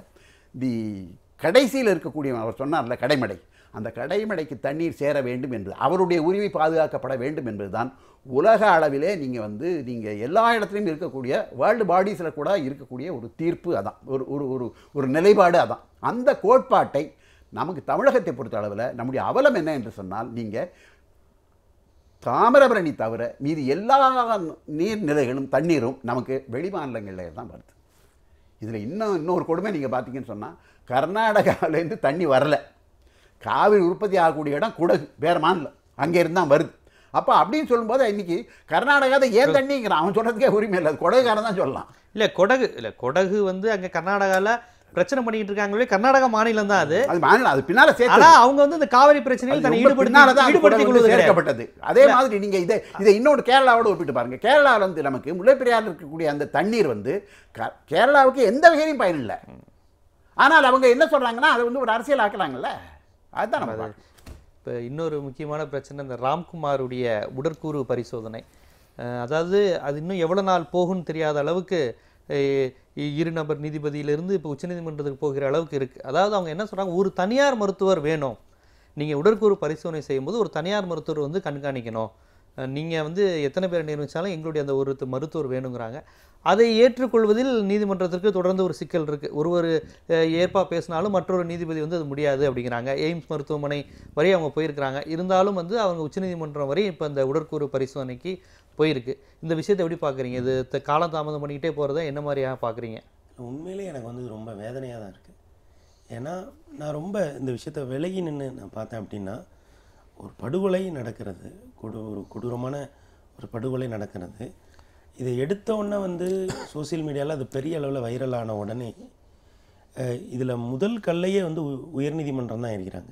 கடைசியில் இருக்கக்கூடிய அவர் சொன்னார்ல கடைமடை, அந்த கடைமடைக்கு தண்ணீர் சேர வேண்டும் என்று அவருடைய உரிமை பாதுகாக்கப்பட வேண்டும் என்பதுதான் உலக அளவிலே நீங்கள் எல்லா இடத்துலையும் இருக்கக்கூடிய வேர்ல்டு பாடிஸில் கூட இருக்கக்கூடிய ஒரு தீர்ப்பு. அதான் ஒரு நிலைப்பாடு. அதான் அந்த கோட்பாட்டை நமக்கு தமிழகத்தை பொறுத்த அளவில் நம்முடைய அவலம் என்ன என்று சொன்னால், நீங்கள் தாமிரபரணி தவிர மீதி எல்லா நீர்நிலைகளும் தண்ணீரும் நமக்கு வெளிமாநிலங்களில் தான் வருது. இதில் இன்னொரு கொடுமை நீங்கள் பார்த்தீங்கன்னு சொன்னால், கர்நாடகாவிலேருந்து தண்ணி வரல, காவிரி உற்பத்தி ஆகக்கூடிய இடம் குடகு வேறு மாநிலம், அங்கே இருந்தால் வருது. அப்போ அப்படின்னு சொல்லும்போது இன்றைக்கி கர்நாடகாவை ஏன் தண்ணிங்கிறான், அவன் சொல்கிறதுக்கே உரிமை இல்லை. அது குடகுக்காரன் தான் சொல்லலாம். கொடகு வந்து அங்கே கர்நாடகாவில் பிரச்சனை பண்ணிட்டு இருக்காங்களே, கர்நாடகா மாநிலம் தான் அது மாநிலம். அது பின்னால ஆனா அவங்க வந்து இந்த காவிரி பிரச்சனையில் தன்னை ஈடுபடுத்தி சேர்க்கப்பட்டது. அதே மாதிரி நீங்க இதை இன்னொரு கேரளாவோட ஒப்பிட்டு பாருங்க. கேரளாவில் வந்து நமக்கு முல்லைப்பெரியாரில் இருக்கக்கூடிய அந்த தண்ணீர் வந்து கேரளாவுக்கு எந்த வகையிலும் பயனில்லை. ஆனால் அவங்க என்ன சொல்றாங்கன்னா அதை வந்து ஒரு அரசியல் ஆக்குறாங்கல்ல. அதுதான் நம்ம இப்போ இன்னொரு முக்கியமான பிரச்சனை இந்த ராம்குமாருடைய உடற்கூறு பரிசோதனை. அதாவது அது இன்னும் எவ்வளோ நாள் போகும்னு தெரியாத அளவுக்கு இரு நபர் நீதிபதியிலிருந்து இப்போ உச்சநீதிமன்றத்துக்கு போகிற அளவுக்கு இருக்குது. அதாவது அவங்க என்ன சொல்கிறாங்க, ஒரு தனியார் மருத்துவர் வேணும், நீங்கள் உடற்கூறு பரிசோதனை செய்யும்போது ஒரு தனியார் மருத்துவர் வந்து கண்காணிக்கணும், நீங்கள் வந்து எத்தனை பேர் நியமித்தாலும் எங்களுடைய அந்த ஒரு மருத்துவர் வேணுங்கிறாங்க. அதை ஏற்றுக்கொள்வதில் நீதிமன்றத்திற்கு தொடர்ந்து ஒரு சிக்கல் இருக்குது. ஒருவர் ஏற்பா பேசினாலும் மற்றொரு நீதிபதி வந்து அது முடியாது அப்படிங்கிறாங்க. எய்ம்ஸ் மருத்துவமனை வரை அவங்க போயிருக்கிறாங்க. இருந்தாலும் வந்து அவங்க உச்சநீதிமன்றம் வரை இப்போ இந்த உடற்கூறு பரிசோதனைக்கு போயிருக்கு. இந்த விஷயத்தை எப்படி பார்க்குறீங்க? இது காலம் தாமதம் பண்ணிக்கிட்டே போகிறத என்ன மாதிரியாக பார்க்குறீங்க? உண்மையிலே எனக்கு வந்து ரொம்ப வேதனையாக தான் இருக்குது. ஏன்னா நான் ரொம்ப இந்த விஷயத்தை விலகி நின்று நான் பார்த்தேன் அப்படின்னா, ஒரு படுகொலை நடக்கிறது, ஒரு கொடூரமான ஒரு படுகொலை நடக்கிறது. இதை எடுத்த உடனே வந்து சோசியல் மீடியாவில் அது பெரிய அளவில் வைரலான உடனே இதில் முதல் கல்லையே வந்து உயர்நீதிமன்றம் தான் இருக்கிறாங்க.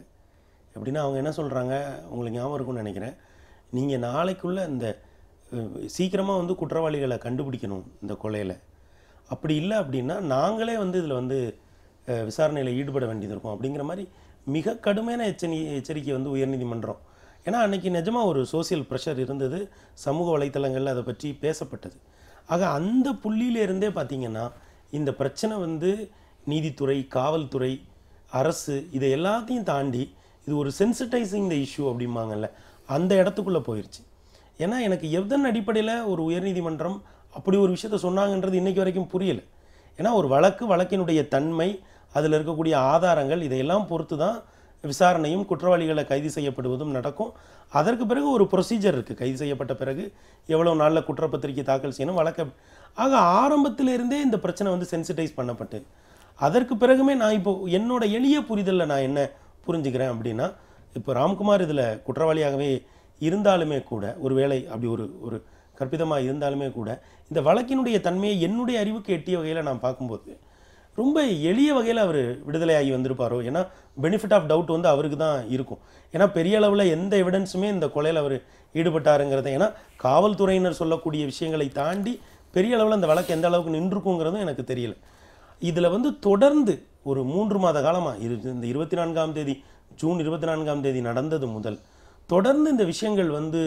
எப்படின்னா அவங்க என்ன சொல்கிறாங்க, உங்களுக்கு ஞாபகம் இருக்கும்னு நினைக்கிறேன், நீங்கள் நாளைக்குள்ளே இந்த சீக்கிரமாக வந்து குற்றவாளிகளை கண்டுபிடிக்கணும் இந்த கொலையில். அப்படி இல்லை அப்படின்னா நாங்களே வந்து இதில் வந்து விசாரணையில் ஈடுபட வேண்டியது இருக்கும் அப்படிங்கிற மாதிரி மிக கடுமையான எச்சரிக்கை வந்து உயர்நீதிமன்றம். ஏன்னா அன்றைக்கி நிஜமாக ஒரு சோசியல் ப்ரெஷர் இருந்தது, சமூக வலைத்தளங்களில் அதை பற்றி பேசப்பட்டது. ஆக அந்த புள்ளியிலேருந்தே பார்த்திங்கன்னா இந்த பிரச்சனை வந்து நீதித்துறை, காவல்துறை, அரசு இதை எல்லாத்தையும் தாண்டி இது ஒரு சென்சிட்டைசிங் த இஷ்யூ அப்படிம்பாங்கல்ல, அந்த இடத்துக்குள்ளே போயிடுச்சு. ஏன்னா எனக்கு எதன் அடிப்படையில் ஒரு உயர்நீதிமன்றம் அப்படி ஒரு விஷயத்த சொன்னாங்கன்றது இன்றைக்கி வரைக்கும் புரியலை. ஏன்னா ஒரு வழக்கினுடைய தன்மை, அதில் இருக்கக்கூடிய ஆதாரங்கள் இதையெல்லாம் பொறுத்து தான் விசாரணையும் குற்றவாளிகளை கைது செய்யப்படுவதும் நடக்கும். அதற்கு பிறகு ஒரு ப்ரொசீஜர் இருக்குது. கைது செய்யப்பட்ட பிறகு எவ்வளோ நாளில் குற்றப்பத்திரிக்கை தாக்கல் செய்யணும், வழக்க. ஆக ஆரம்பத்திலிருந்தே இந்த பிரச்சனை வந்து சென்சிட்டைஸ் பண்ணப்பட்டு அதற்கு பிறகுமே நான் இப்போது என்னோட எளிய புரிதலில் நான் என்ன புரிஞ்சுக்கிறேன் அப்படின்னா, இப்போ ராம்குமார் இதில் குற்றவாளியாகவே இருந்தாலுமே கூட, ஒரு வேளை அப்படி ஒரு கற்பிதமாக இருந்தாலுமே கூட, இந்த வழக்கினுடைய தன்மையை என்னுடைய அறிவுக்கு எட்டிய வகையில் நான் பார்க்கும்போது ரொம்ப எளிய வகையில் அவர் விடுதலையாகி வந்திருப்பாரோ. ஏன்னா பெனிஃபிட் ஆஃப் டவுட் வந்து அவருக்கு தான் இருக்கும். ஏன்னா பெரிய அளவில் எந்த எவிடன்ஸுமே இந்த கொலையில் அவர் ஈடுபட்டாருங்கிறத, ஏன்னா காவல்துறையினர் சொல்லக்கூடிய விஷயங்களை தாண்டி பெரிய அளவில் அந்த வழக்கு எந்த அளவுக்கு நின்றுக்குங்கிறதும் எனக்கு தெரியல. இதில் வந்து தொடர்ந்து ஒரு 3 மாத காலமாக இந்த 24ஆம் தேதி, ஜூன் 24ஆம் தேதி நடந்தது முதல் தொடர்ந்து இந்த விஷயங்கள் வந்து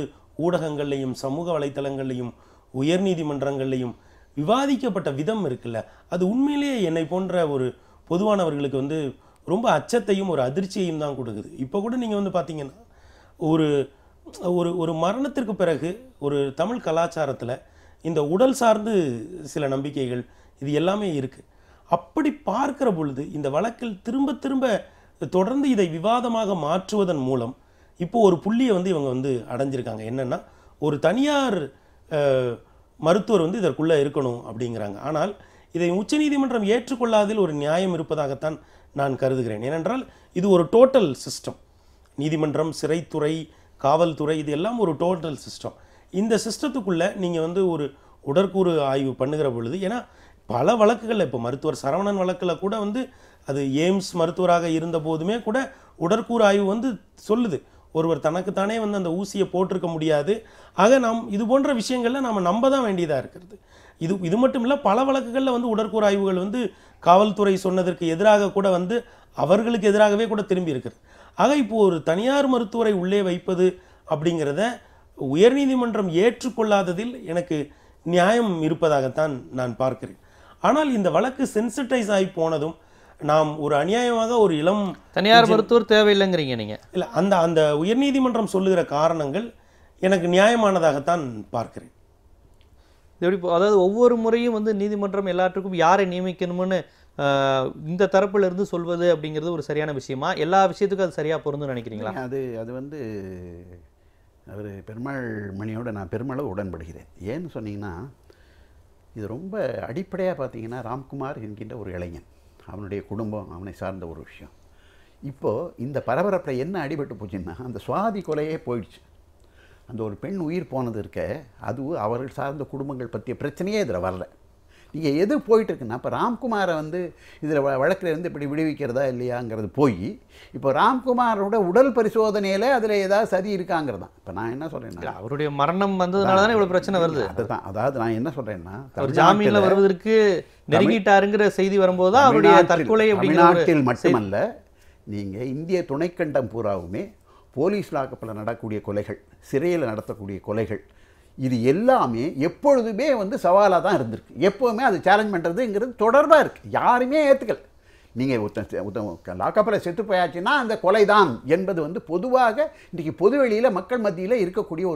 ஊடகங்கள்லையும் சமூக வலைத்தளங்கள்லையும் உயர்நீதிமன்றங்கள்லையும் விவாதிக்கப்பட்ட விதம் இருக்குல்ல, அது உண்மையிலேயே என்னை போன்ற ஒரு பொதுவானவர்களுக்கு வந்து ரொம்ப அச்சத்தையும் ஒரு அதிர்ச்சியையும் தான் கொடுக்குது. இப்போ கூட நீங்கள் வந்து பார்த்தீங்கன்னா ஒரு ஒரு ஒரு மரணத்திற்கு பிறகு ஒரு தமிழ் கலாச்சாரத்தில் இந்த உடல் சார்ந்து சில நம்பிக்கைகள் இது எல்லாமே இருக்குது. அப்படி பார்க்கிற பொழுது இந்த வழக்கில் திரும்ப திரும்ப தொடர்ந்து இதை விவாதமாக மாற்றுவதன் மூலம் இப்போ ஒரு புள்ளியை வந்து இவங்க வந்து அடைஞ்சிருக்காங்க. என்னென்னா, ஒரு தனியார் மருத்துவர் வந்து இதற்குள்ளே இருக்கணும் அப்படிங்கிறாங்க. ஆனால் இதை உச்சநீதிமன்றம் ஏற்றுக்கொள்ளாதில் ஒரு நியாயம் இருப்பதாகத்தான் நான் கருதுகிறேன். ஏனென்றால் இது ஒரு டோட்டல் சிஸ்டம். நீதிமன்றம், சிறைத்துறை, காவல்துறை, இது எல்லாம் ஒரு டோட்டல் சிஸ்டம். இந்த சிஸ்டத்துக்குள்ளே நீங்கள் வந்து ஒரு உடற்கூறு ஆய்வு பண்ணுகிற பொழுது, ஏன்னா பல வழக்குகளில் இப்போ மருத்துவர் சரவணன் வழக்கில் கூட வந்து அது எய்ம்ஸ் மருத்துவராக இருந்த போதுமே கூட உடற்கூறு ஆய்வு வந்து சொல்லுது, ஒருவர் தனக்குத்தானே வந்து அந்த ஊசியை போட்டிருக்க முடியாது. ஆக நாம் இது போன்ற விஷயங்களில் நாம் நம்ப தான் வேண்டியதாக இருக்கிறது. இது மட்டும் இல்லை, பல வழக்குகளில் வந்து உடற்கூறு ஆய்வுகள் வந்து காவல்துறை சொன்னதற்கு எதிராக கூட வந்து அவர்களுக்கு எதிராகவே கூட திரும்பி இருக்கிறது. ஆக இப்போது ஒரு தனியார் மருத்துவரை உள்ளே வைப்பது அப்படிங்கிறத உயர்நீதிமன்றம் ஏற்றுக்கொள்ளாததில் எனக்கு நியாயம் இருப்பதாகத்தான் நான் பார்க்கிறேன். ஆனால் இந்த வழக்கு சென்சிட்டைஸ் ஆகி போனதும் நாம் ஒரு அநியாயமாக ஒரு இளம் தனியார் மருத்துவர் தேவையில்லைங்கிறீங்க நீங்கள்? இல்லை, அந்த உயர்நீதிமன்றம் சொல்லுகிற காரணங்கள் எனக்கு நியாயமானதாகத்தான் பார்க்கிறேன். எப்படி, அதாவது ஒவ்வொரு முறையும் வந்து நீதிமன்றம் எல்லாத்துக்கும் யாரை நியமிக்கணும்னு இந்த தரப்புல இருந்து சொல்வது அப்படிங்கிறது ஒரு சரியான விஷயமா? எல்லா விஷயத்துக்கும் அது சரியாக பொருந்துன்னு நினைக்கிறீங்களா? அது வந்து அவர் பெருமாள் மணியோட நான் பெருமளவு உடன்படுகிறேன். ஏன்னு சொன்னீங்கன்னா, இது ரொம்ப அடிப்படையாக பார்த்தீங்கன்னா, ராம்குமார் என்கின்ற ஒரு இளைஞன், அவனுடைய குடும்பம், அவனை சார்ந்த ஒரு விஷயம். இப்போது இந்த பரபரப்பில் என்ன அடிபட்டு போச்சுன்னா, அந்த சுவாதி கொலையே போயிடுச்சு. அந்த ஒரு பெண் உயிர் போனது இருக்க, அது அவர்கள் சார்ந்த குடும்பங்கள் பற்றிய பிரச்சனையே இதில் வரல. நீங்கள் எது போயிட்டுருக்குன்னா, இப்போ ராம்குமாரை வந்து இதில் வழக்கில் இருந்து இப்படி விடுவிக்கிறதா இல்லையாங்கிறது போய், இப்போ ராம்குமாரோட உடல் பரிசோதனையில் அதில் ஏதாவது சதி இருக்காங்கிறது தான். இப்போ நான் என்ன சொல்கிறேன்னா, அவருடைய மரணம் வந்ததுனால தானே இவ்வளோ பிரச்சனை வருது. அதுதான், அதாவது நான் என்ன சொல்கிறேன்னா, ஒரு ஜாமீனில் வருவதற்கு நெருங்கிட்டாருங்கிற செய்தி வரும்போது தான் அவருடைய தற்கொலை. தமிழ்நாட்டில் மட்டுமல்ல, நீங்கள் இந்திய துணைக்கண்டம் பூராவுமே போலீஸ் லாக்கப்பில் நடக்கக்கூடிய கொலைகள், சிறையில் நடத்தக்கூடிய கொலைகள், இது எல்லாமே எப்பொழுதுமே வந்து சவாலாக தான் இருந்திருக்கு. எப்போவுமே அது சேலஞ்ச் பண்ணுறதுங்கிறது தொடர்பாக இருக்குது. யாருமே ஏற்றுக்கல. நீங்கள் லாக்கப்பில் செத்து போயாச்சுன்னா அந்த கொலை தான் என்பது வந்து பொதுவாக இன்றைக்கி பொதுவெளியில் மக்கள் மத்தியில் இருக்கக்கூடிய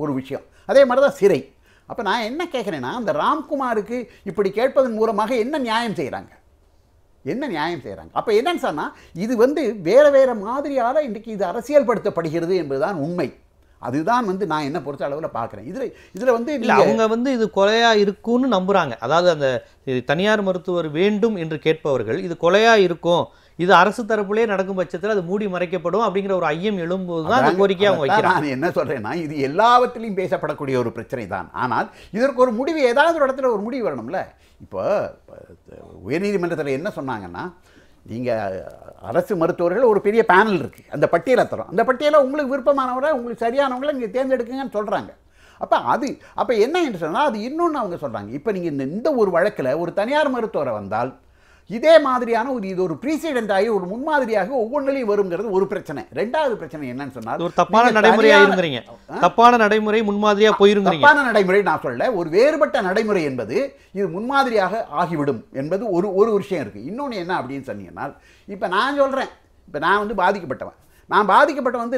ஒரு விஷயம். அதே மாதிரி தான் சிறை. அப்போ நான் என்ன கேட்குறேன்னா, அந்த ராம்குமாருக்கு இப்படி கேட்பதன் மூலமாக என்ன நியாயம் செய்கிறாங்க? அப்போ என்னன்னு சொன்னால், இது வந்து வேறு வேறு மாதிரியால் இன்றைக்கி இது அரசியல்படுத்தப்படுகிறது என்பதுதான் உண்மை. அதுதான் வந்து நான் என்ன பொறுத்த அளவில் பார்க்குறேன். இதில் வந்து இல்லை, அவங்க வந்து இது கொலையாக இருக்கும்னு நம்புகிறாங்க. அதாவது அந்த தனியார் மருத்துவர் வேண்டும் என்று கேட்பவர்கள் இது கொலையாக இருக்கும், இது அரசு தரப்புலேயே நடக்கும் பட்சத்தில் அது மூடி மறைக்கப்படும் அப்படிங்கிற ஒரு ஐயம் எழும்போது தான் அந்த கோரிக்கையை அவங்க வைக்கிறாங்க. நான் என்ன சொல்கிறேன்னா, இது எல்லாவற்றிலையும் பேசப்படக்கூடிய ஒரு பிரச்சனை தான். ஆனால் இதற்கு ஒரு முடிவு, ஏதாவது ஒரு இடத்துல ஒரு முடிவு வரணும்ல. இப்போ உயர்நீதிமன்றத்தில் என்ன சொன்னாங்கன்னா, நீங்கள் அரசு மருத்துவர்கள் ஒரு பெரிய பேனல் இருக்குது, அந்த பட்டியலை தரும், அந்த பட்டியலை உங்களுக்கு விருப்பமானவரை உங்களுக்கு சரியானவங்களை நீங்கள் தேர்ந்தெடுக்குங்கன்னு சொல்கிறாங்க. அப்போ என்ன என்று சொன்னால், அது இன்னொன்று அவங்க சொல்கிறாங்க. இப்போ நீங்கள் இந்த ஒரு வழக்கில் ஒரு தனியார் மருத்துவரை வந்தால் இதே மாதிரியான இது ஒரு ப்ரீசிடென்ட் ஆகி ஒரு முன்மாதிரியாக ஒவ்வொன்றிலையும் வருங்கிறது ஒரு பிரச்சனை. ரெண்டாவது பிரச்சனை என்னன்னு சொன்னால், ஒரு தப்பான நடைமுறையாக இருந்துறீங்க, தப்பான நடைமுறை முன்மாதிரியாக போயிருங்க. தப்பான நடைமுறை நான் சொல்ல, ஒரு வேறுபட்ட நடைமுறை என்பது இது முன்மாதிரியாக ஆகிவிடும் என்பது ஒரு விஷயம் இருக்குது. இன்னொன்று என்ன அப்படின்னு சொன்னீங்கன்னா, இப்போ நான் சொல்கிறேன், இப்போ நான் வந்து பாதிக்கப்பட்டவன்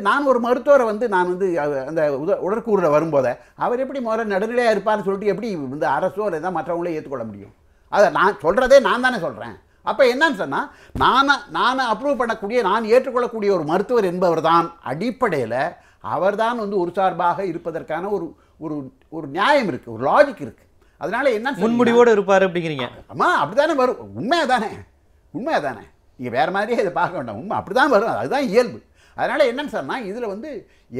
நான் ஒரு மருத்துவரை வந்து நான் வந்து அந்த உடற்கூறில் வரும்போதே அவர் எப்படி முதல்ல நடுநிலையாக இருப்பார்னு சொல்லிட்டு எப்படி இந்த அரசோ இல்லை மற்றவங்களே ஏற்றுக்கொள்ள முடியும்? அதை நான் சொல்கிறதே நான் தானே சொல்கிறேன். அப்போ என்னன்னு சொன்னால், நான் அப்ரூவ் பண்ணக்கூடிய, நான் ஏற்றுக்கொள்ளக்கூடிய ஒரு மருத்துவர் என்பவர் தான் அடிப்படையில் அவர் தான் வந்து ஒரு சார்பாக இருப்பதற்கான ஒரு நியாயம் இருக்குது, ஒரு லாஜிக் இருக்குது. அதனால என்ன முன்முடிவோடு இருப்பார் அப்படிங்கிறீங்க. ஆமாம், அப்படி தானே வரும். உண்மையாக தானே நீங்கள் வேறு மாதிரியே இதை பார்க்க வேண்டாம். உண்மை அப்படி தான் வரும், அதுதான் இயல்பு. அதனால் என்னன்னு சொன்னால், இதில் வந்து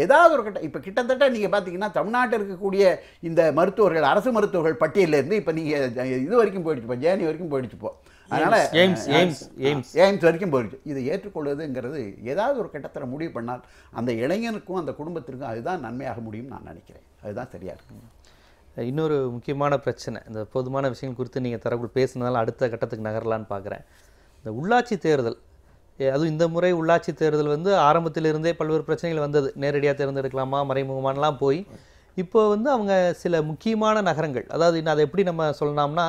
ஏதாவது ஒரு இப்போ கிட்டத்தட்ட நீங்கள் பார்த்தீங்கன்னா, தமிழ்நாட்டில் இருக்கக்கூடிய இந்த மருத்துவர்கள், அரசு மருத்துவர்கள் பட்டியலேருந்து இப்போ நீங்கள் இது வரைக்கும் போயிடுச்சு, இப்போ ஜேர்னி வரைக்கும் போயிடுச்சு. இப்போ அதனால் எய்ம்ஸ் வரைக்கும் போயிடுச்சு. இதை ஏற்றுக்கொள்வதுங்கிறது ஏதாவது ஒரு கட்டத்தில் முடிவு பண்ணால் அந்த இளைஞனுக்கும் அந்த குடும்பத்திற்கும் அதுதான் நன்மையாக முடியும் நான் நினைக்கிறேன். அதுதான் சரியாக இருக்கும். இன்னொரு முக்கியமான பிரச்சனை, இந்த பொதுவான விஷயங்கள் குறித்து நீங்கள் தரக்குள் பேசுனதால அடுத்த கட்டத்துக்கு நகரலான்னு பார்க்குறேன். இந்த உள்ளாட்சி தேர்தல், அதுவும் இந்த முறை உள்ளாட்சி தேர்தல் வந்து ஆரம்பத்திலிருந்தே பல்வேறு பிரச்சனைகள் வந்தது. நேரடியாக தேர்ந்தெடுக்கலாமா, மறைமுகமானலாம் போய் இப்போ வந்து அவங்க சில முக்கியமான நகரங்கள், அதாவது இன்னும் அதை எப்படி நம்ம சொல்லலாம்னா,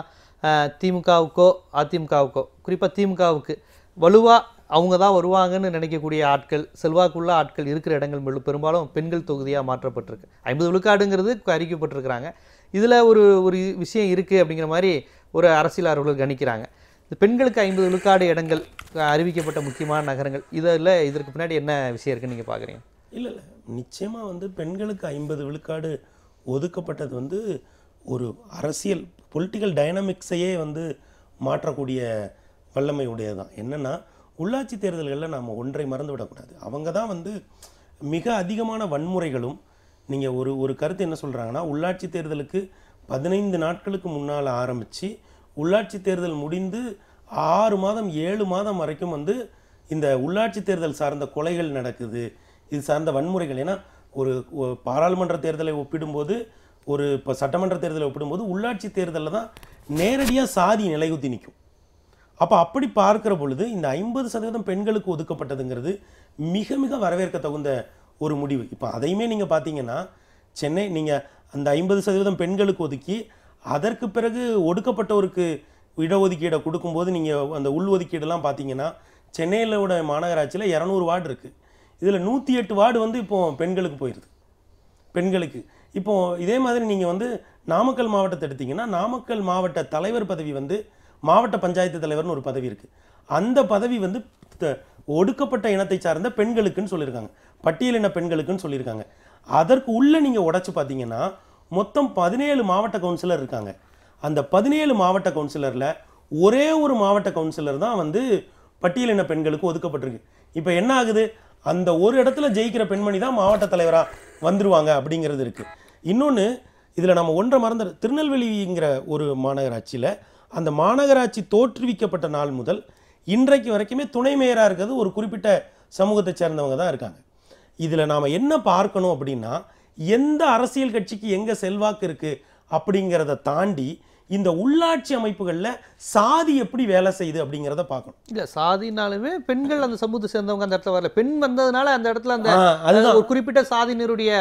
திமுகவுக்கோ அதிமுகவுக்கோ, குறிப்பாக திமுகவுக்கு வலுவாக அவங்க தான் வருவாங்கன்னு நினைக்கக்கூடிய ஆட்கள், செல்வாக்குள்ள ஆட்கள் இருக்கிற இடங்கள் பெரும்பாலும் பெண்கள் தொகுதியாக மாற்றப்பட்டிருக்கு. 50 விழுக்காடுங்கிறது அறிவிக்கப்பட்டிருக்கிறாங்க. இதில் ஒரு விஷயம் இருக்குது அப்படிங்கிற மாதிரி ஒரு அரசியலாளர்கள் கணிக்கிறாங்க. இந்த பெண்களுக்கு 50 விழுக்காடு இடங்கள் அறிவிக்கப்பட்ட முக்கியமான நகரங்கள், இதற்கு பின்னாடி என்ன விஷயம் இருக்குன்னு நீங்கள் பார்க்குறீங்க? இல்லை, நிச்சயமாக வந்து பெண்களுக்கு 50 விழுக்காடு ஒதுக்கப்பட்டது வந்து ஒரு அரசியல் பொலிட்டிக்கல் டைனமிக்ஸையே வந்து மாற்றக்கூடிய வல்லமை உடையது தான். என்னென்னா, உள்ளாட்சி தேர்தல்களில் நாம் ஒன்றை மறந்து விடக்கூடாது. அவங்க தான் வந்து மிக அதிகமான வன்முறைகளும், நீங்கள் ஒரு கருத்து என்ன சொல்கிறாங்கன்னா, உள்ளாட்சி தேர்தலுக்கு 15 நாட்களுக்கு முன்னால் ஆரம்பித்து உள்ளாட்சி தேர்தல் முடிந்து 6 மாதம் 7 மாதம் வரைக்கும் வந்து இந்த உள்ளாட்சி தேர்தல் சார்ந்த கொலைகள் நடக்குது, இது சார்ந்த வன்முறைகள். ஏன்னா ஒரு பாராளுமன்ற தேர்தலை ஒப்பிடும்போது, இப்போ சட்டமன்ற தேர்தலை ஒப்பிடும்போது உள்ளாட்சி தேர்தலில் தான் நேரடியாக சாதி நிலைகுத்தி நிற்கும். அப்படி பார்க்குற பொழுது இந்த 50% பெண்களுக்கு ஒதுக்கப்பட்டதுங்கிறது மிக மிக வரவேற்க தகுந்த ஒரு முடிவு. இப்போ அதையுமே நீங்கள் பார்த்தீங்கன்னா, சென்னை நீங்கள் அந்த 50% பெண்களுக்கு ஒதுக்கி அதற்கு பிறகு ஒடுக்கப்பட்டவருக்கு இடஒதுக்கீடை கொடுக்கும்போது நீங்கள் அந்த உள் ஒதுக்கீடெல்லாம் பார்த்தீங்கன்னா, சென்னையிலோட மாநகராட்சியில் 200 வார்டு இருக்குது. இதில் 108 வார்டு வந்து இப்போது பெண்களுக்கு போயிடுது. பெண்களுக்கு இப்போது இதே மாதிரி நீங்கள் வந்து நாமக்கல் மாவட்டத்தை எடுத்திங்கன்னா, நாமக்கல் மாவட்ட தலைவர் பதவி வந்து மாவட்ட பஞ்சாயத்து தலைவர்னு ஒரு பதவி இருக்குது. அந்த பதவி வந்து ஒடுக்கப்பட்ட இனத்தை சார்ந்த பெண்களுக்குன்னு சொல்லியிருக்காங்க, பட்டியலின பெண்களுக்குன்னு சொல்லியிருக்காங்க. அதற்கு உள்ளே நீங்கள் உடைச்சு பார்த்தீங்கன்னா மொத்தம் 17 மாவட்ட கவுன்சிலர் இருக்காங்க. அந்த 17 மாவட்ட கவுன்சிலரில் ஒரே ஒரு மாவட்ட கவுன்சிலர் தான் வந்து பட்டியலின பெண்களுக்கு ஒதுக்கப்பட்டிருக்கு. இப்போ என்ன ஆகுது, அந்த ஒரு இடத்துல ஜெயிக்கிற பெண்மணி தான் மாவட்ட தலைவராக வந்துருவாங்க அப்படிங்கிறது இருக்குது. இன்னொன்று இதில் நம்ம ஒன்றை மறந்துடு, திருநெல்வேலிங்கிற ஒரு மாநகராட்சியில் அந்த மாநகராட்சி தோற்றுவிக்கப்பட்ட நாள் முதல் இன்றைக்கு வரைக்குமே துணை மேயராக இருக்கிறது ஒரு குறிப்பிட்ட சமூகத்தை சேர்ந்தவங்க தான் இருக்காங்க. இதில் நாம் என்ன பார்க்கணும் அப்படின்னா, எந்த அரசியல் கட்சிக்கு எங்கே செல்வாக்கு இருக்குது அப்படிங்கிறத தாண்டி இந்த உள்ளாட்சி அமைப்புகளில் சாதி எப்படி வேலை செய்யுது அப்படிங்கிறத பார்க்கணும். இல்லை, சாதினாலுமே பெண்கள் அந்த சமூகத்தை சேர்ந்தவங்க அந்த இடத்துல வரல. பெண் வந்ததுனால அந்த இடத்துல அந்த ஒரு குறிப்பிட்ட சாதியினருடைய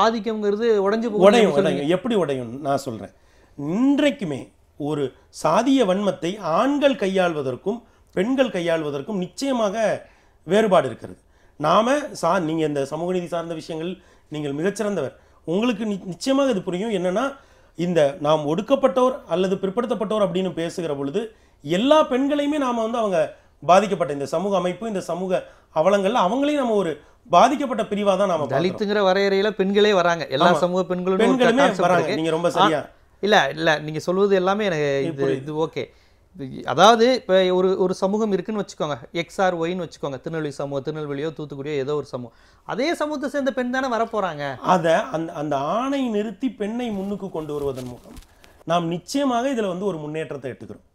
ஆதிக்கம்ங்கிறது உடையும். எப்படி உடையும் நான் சொல்கிறேன். இன்றைக்குமே ஒரு சாதிய வன்மத்தை ஆண்கள் கையாள்வதற்கும் பெண்கள் கையாள்வதற்கும் நிச்சயமாக வேறுபாடு இருக்கிறது. நீங்கள் இந்த சமூக நீதி சார்ந்த விஷயங்கள் நீங்கள் மிகச்சிறந்தவர், உங்களுக்கு நிச்சயமாக இது புரியும். என்னென்னா, இந்த நாம் ஒடுக்கப்பட்டோர் அல்லது பிற்படுத்தப்பட்டோர் அப்படின்னு பேசுகிற பொழுது எல்லா பெண்களையுமே நாம் வந்து அவங்க பாதிக்கப்பட்ட இந்த சமூக அமைப்பு, இந்த சமூக அவலங்கள்ல அவங்களையும் நம்ம ஒரு பாதிக்கப்பட்ட பிரிவா தான் நாம தலித்துங்கிற வரையறையில பெண்களே வராங்க, எல்லா சமூக பெண்களுமே வராங்க. நீங்க ரொம்ப சரியா இல்ல நீங்க சொல்வது எல்லாமே எனக்கு இது ஓகே. அதாவது இப்போ ஒரு சமூகம் இருக்குன்னு வச்சுக்கோங்க, எக்ஸ்ஆர் ஒய்ன்னு வச்சுக்கோங்க, திருநெல்வேலி சமூகம், திருநெல்வேலியோ தூத்துக்குடியோ ஏதோ ஒரு சமூகம், அதே சமூகத்தை சேர்ந்த பெண் தானே வரப்போறாங்க. அதை அந்த ஆணை நிறுத்தி பெண்ணை முன்னுக்கு கொண்டு வருவதன் மூலம் நாம் நிச்சயமாக இதுல வந்து ஒரு முன்னேற்றத்தை எடுத்துக்கிறோம்.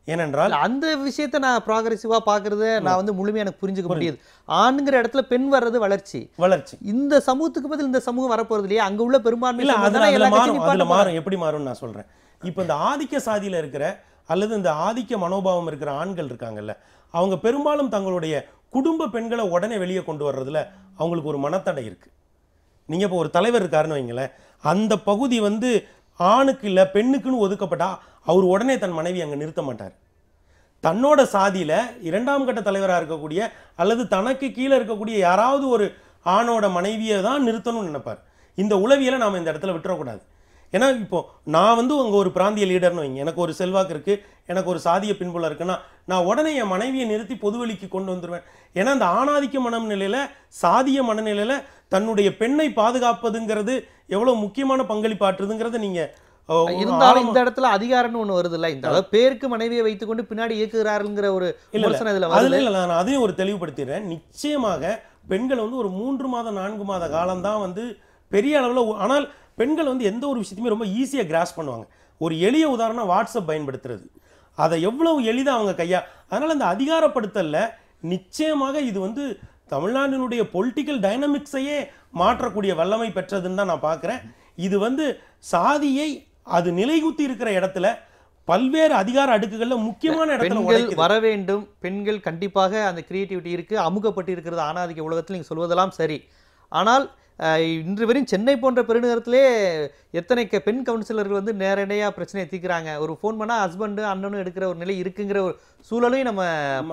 ஏனென்றால் அந்த விஷயத்தை நான் ப்ராக்ரெசிவா பாக்குறது நான் வந்து முழுமையா எனக்கு புரிஞ்சுக்க முடியுது. ஆணுங்கிற இடத்துல பெண் வர்றது வளர்ச்சி. இந்த சமூகத்துக்கு பதில் இந்த சமூகம் வரப்போறது இல்லையா? அங்க உள்ள பெரும்பான்மை மாறும். எப்படி மாறும் நான் சொல்றேன். இப்ப இந்த ஆதிக்க சாதியில இருக்கிற அல்லது இந்த ஆதிக்க மனோபாவம் இருக்கிற ஆண்கள் இருக்காங்கல்ல, அவங்க பெரும்பாலும் தங்களுடைய குடும்ப பெண்களை உடனே வெளியே கொண்டு வர்றதுல அவங்களுக்கு ஒரு மனத்தடை இருக்கு. நீங்க இப்போ ஒரு தலைவர் இருக்காருன்னு வைங்களேன், அந்த பகுதி வந்து ஆணுக்கு இல்லை பெண்ணுக்குன்னு ஒதுக்கப்பட்டா அவர் உடனே தன் மனைவி அங்கே நிறுத்த மாட்டார். தன்னோட சாதியில 2ஆம் கட்ட தலைவராக இருக்கக்கூடிய அல்லது தனக்கு கீழே இருக்கக்கூடிய யாராவது ஒரு ஆணோட மனைவியை தான் நிறுத்தணும்னு நினைப்பார். இந்த உளவியலை நாம் இந்த இடத்துல விட்டுறக்கூடாது. ஏன்னா இப்போ நான் வந்து அங்கே ஒரு பிராந்திய லீடர்னு வைங்க, எனக்கு ஒரு செல்வாக்கு இருக்கு, எனக்கு ஒரு சாதிய பின்புலம் இருக்குன்னா நான் உடனே என் மனைவியை நிறுத்தி பொதுவெளிக்கு கொண்டு வந்துடுவேன். ஏன்னா அந்த ஆணாதிக்க மனநிலையில சாதிய மனநிலையில தன்னுடைய பெண்ணை பாதுகாப்பதுங்கிறது எவ்வளவு முக்கியமான பங்களிப்பாற்றுதுங்கிறத நீங்க இருந்தாலும் இந்த இடத்துல அதிகாரம்னு ஒண்ணு வருது இல்ல, இந்த பேருக்கு மனைவியை வைத்துக்கொண்டு பின்னாடி இயக்குகிறாருங்கிற ஒரு நான் அதையும் ஒரு தெளிவுபடுத்திடுறேன். நிச்சயமாக பெண்கள் வந்து ஒரு 3 மாதம் 4 மாத காலம் தான் வந்து பெரிய அளவில், ஆனால் பெண்கள் வந்து எந்த ஒரு விஷயத்தையுமே ரொம்ப ஈஸியாக கிராஸ் பண்ணுவாங்க. ஒரு எளிய உதாரணம் வாட்ஸ்அப் பயன்படுத்துறது, அதை எவ்வளவு எளிதாக அவங்க கையா. அதனால் அந்த அதிகாரப்படுத்தல நிச்சயமாக இது வந்து தமிழ்நாட்டினுடைய பொலிட்டிக்கல் டைனமிக்ஸையே மாற்றக்கூடிய வல்லமை பெற்றதுன்னு தான் நான் பார்க்குறேன். இது வந்து சாதியை அது நிலைகுத்தி இருக்கிற இடத்துல பல்வேறு அதிகார அடுக்குகளில் முக்கியமான இடத்துல வர வேண்டும். பெண்கள் கண்டிப்பாக அந்த கிரியேட்டிவிட்டி இருக்கு, அமுகப்பட்டு இருக்கிறது ஆணாதிக்க உலகத்தில் நீங்கள் சொல்வதெல்லாம் சரி. ஆனால் இன்று வரையும் சென்னை போன்ற பெருநகரத்திலே எத்தனை பெண் கவுன்சிலர்கள் வந்து நேரடியாக பிரச்சனையை தீர்க்கிறாங்க. ஒரு ஃபோன் பண்ணால் ஹஸ்பண்டு அண்ணனும் எடுக்கிற ஒரு நிலை இருக்குங்கிற ஒரு சூழலையும் நம்ம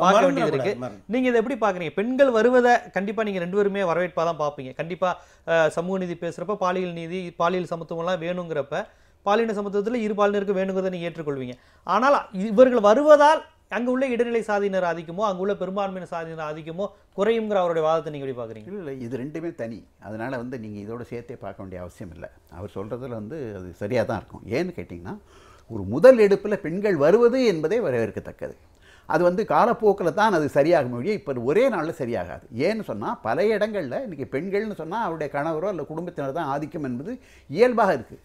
பார்க்க வேண்டியது இருக்கு. நீங்கள் இதை எப்படி பார்க்குறீங்க? பெண்கள் வருவதை கண்டிப்பாக நீங்கள் 2 பேருமே வரவேற்பாக தான் பார்ப்பீங்க. கண்டிப்பாக சமூக நீதி பேசுகிறப்ப பாலியல் நீதி, பாலியல் சமத்துவம்லாம் வேணுங்கிறப்ப பாலின சமத்துவத்தில் இருபாலினருக்கு வேணுங்கிறத நீங்கள் ஏற்றுக்கொள்வீங்க. ஆனால் இவர்கள் வருவதால் அங்கே உள்ள இடைநிலை சாதியினர் ஆதிக்கமோ அங்கே உள்ள பெரும்பான்மையின சாதியினர் ஆதிக்கமோ குறையுங்கிற அவருடைய வாதத்தை நீங்கள் எப்படி பார்க்குறீங்க? இல்லை, இது ரெண்டுமே தனி. அதனால் வந்து நீங்கள் இதோட சேர்த்தே பார்க்க வேண்டிய அவசியம் இல்லை. அவர் சொல்கிறதுல வந்து அது சரியாக தான் இருக்கும். ஏன்னு கேட்டிங்கன்னா, ஒரு முதல் எடுப்பில் பெண்கள் வருவது என்பதே வரவேற்கத்தக்கது. அது வந்து காலப்போக்கில் தான் அது சரியாக முடியும். இப்போ ஒரே நாளில் சரியாகாது. ஏன்னு சொன்னால் பல இடங்களில் இன்றைக்கி பெண்கள்னு சொன்னால் அவருடைய கணவரோ இல்லை குடும்பத்தினர் தான் ஆதிக்கம் என்பது இயல்பாக இருக்குது.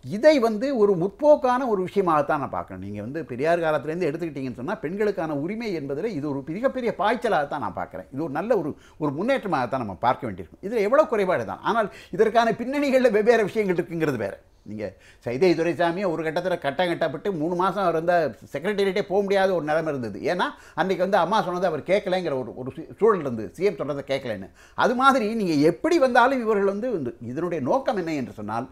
இதை வந்து ஒரு முற்போக்கான ஒரு விஷயமாகத்தான் நான் பார்க்கணும். நீங்கள் வந்து பெரியார் காலத்திலேருந்து எடுத்துக்கிட்டிங்கன்னு சொன்னால் பெண்களுக்கான உரிமை என்பதில் இது ஒரு மிகப்பெரிய பாய்ச்சலாகத்தான் நான் பார்க்குறேன். இது ஒரு நல்ல ஒரு முன்னேற்றமாகத்தான் நம்ம பார்க்க வேண்டியிருக்கும். இதில் எவ்வளோ குறைபாடு தான், ஆனால் இதற்கான பின்னணிகளில் வெவ்வேறு விஷயங்கள் இருக்குங்கிறது வேறு. நீங்கள் சைதை துரைசாமியை ஒரு கட்டத்தில் கட்டப்பட்டு 3 மாதம் அவர் வந்து செக்ரட்டேரியட்டே போக முடியாத ஒரு நிலைமை இருந்தது. ஏன்னா அன்றைக்கி வந்து அம்மா சொன்னதை அவர் கேட்கலைங்கிற ஒரு சூழல் இருந்தது, சிஎம் சொன்னதை கேட்கலைன்னு. அது மாதிரி நீங்கள் எப்படி வந்தாலும் இவர்கள் வந்து இதனுடைய நோக்கம் என்ன என்று சொன்னால்,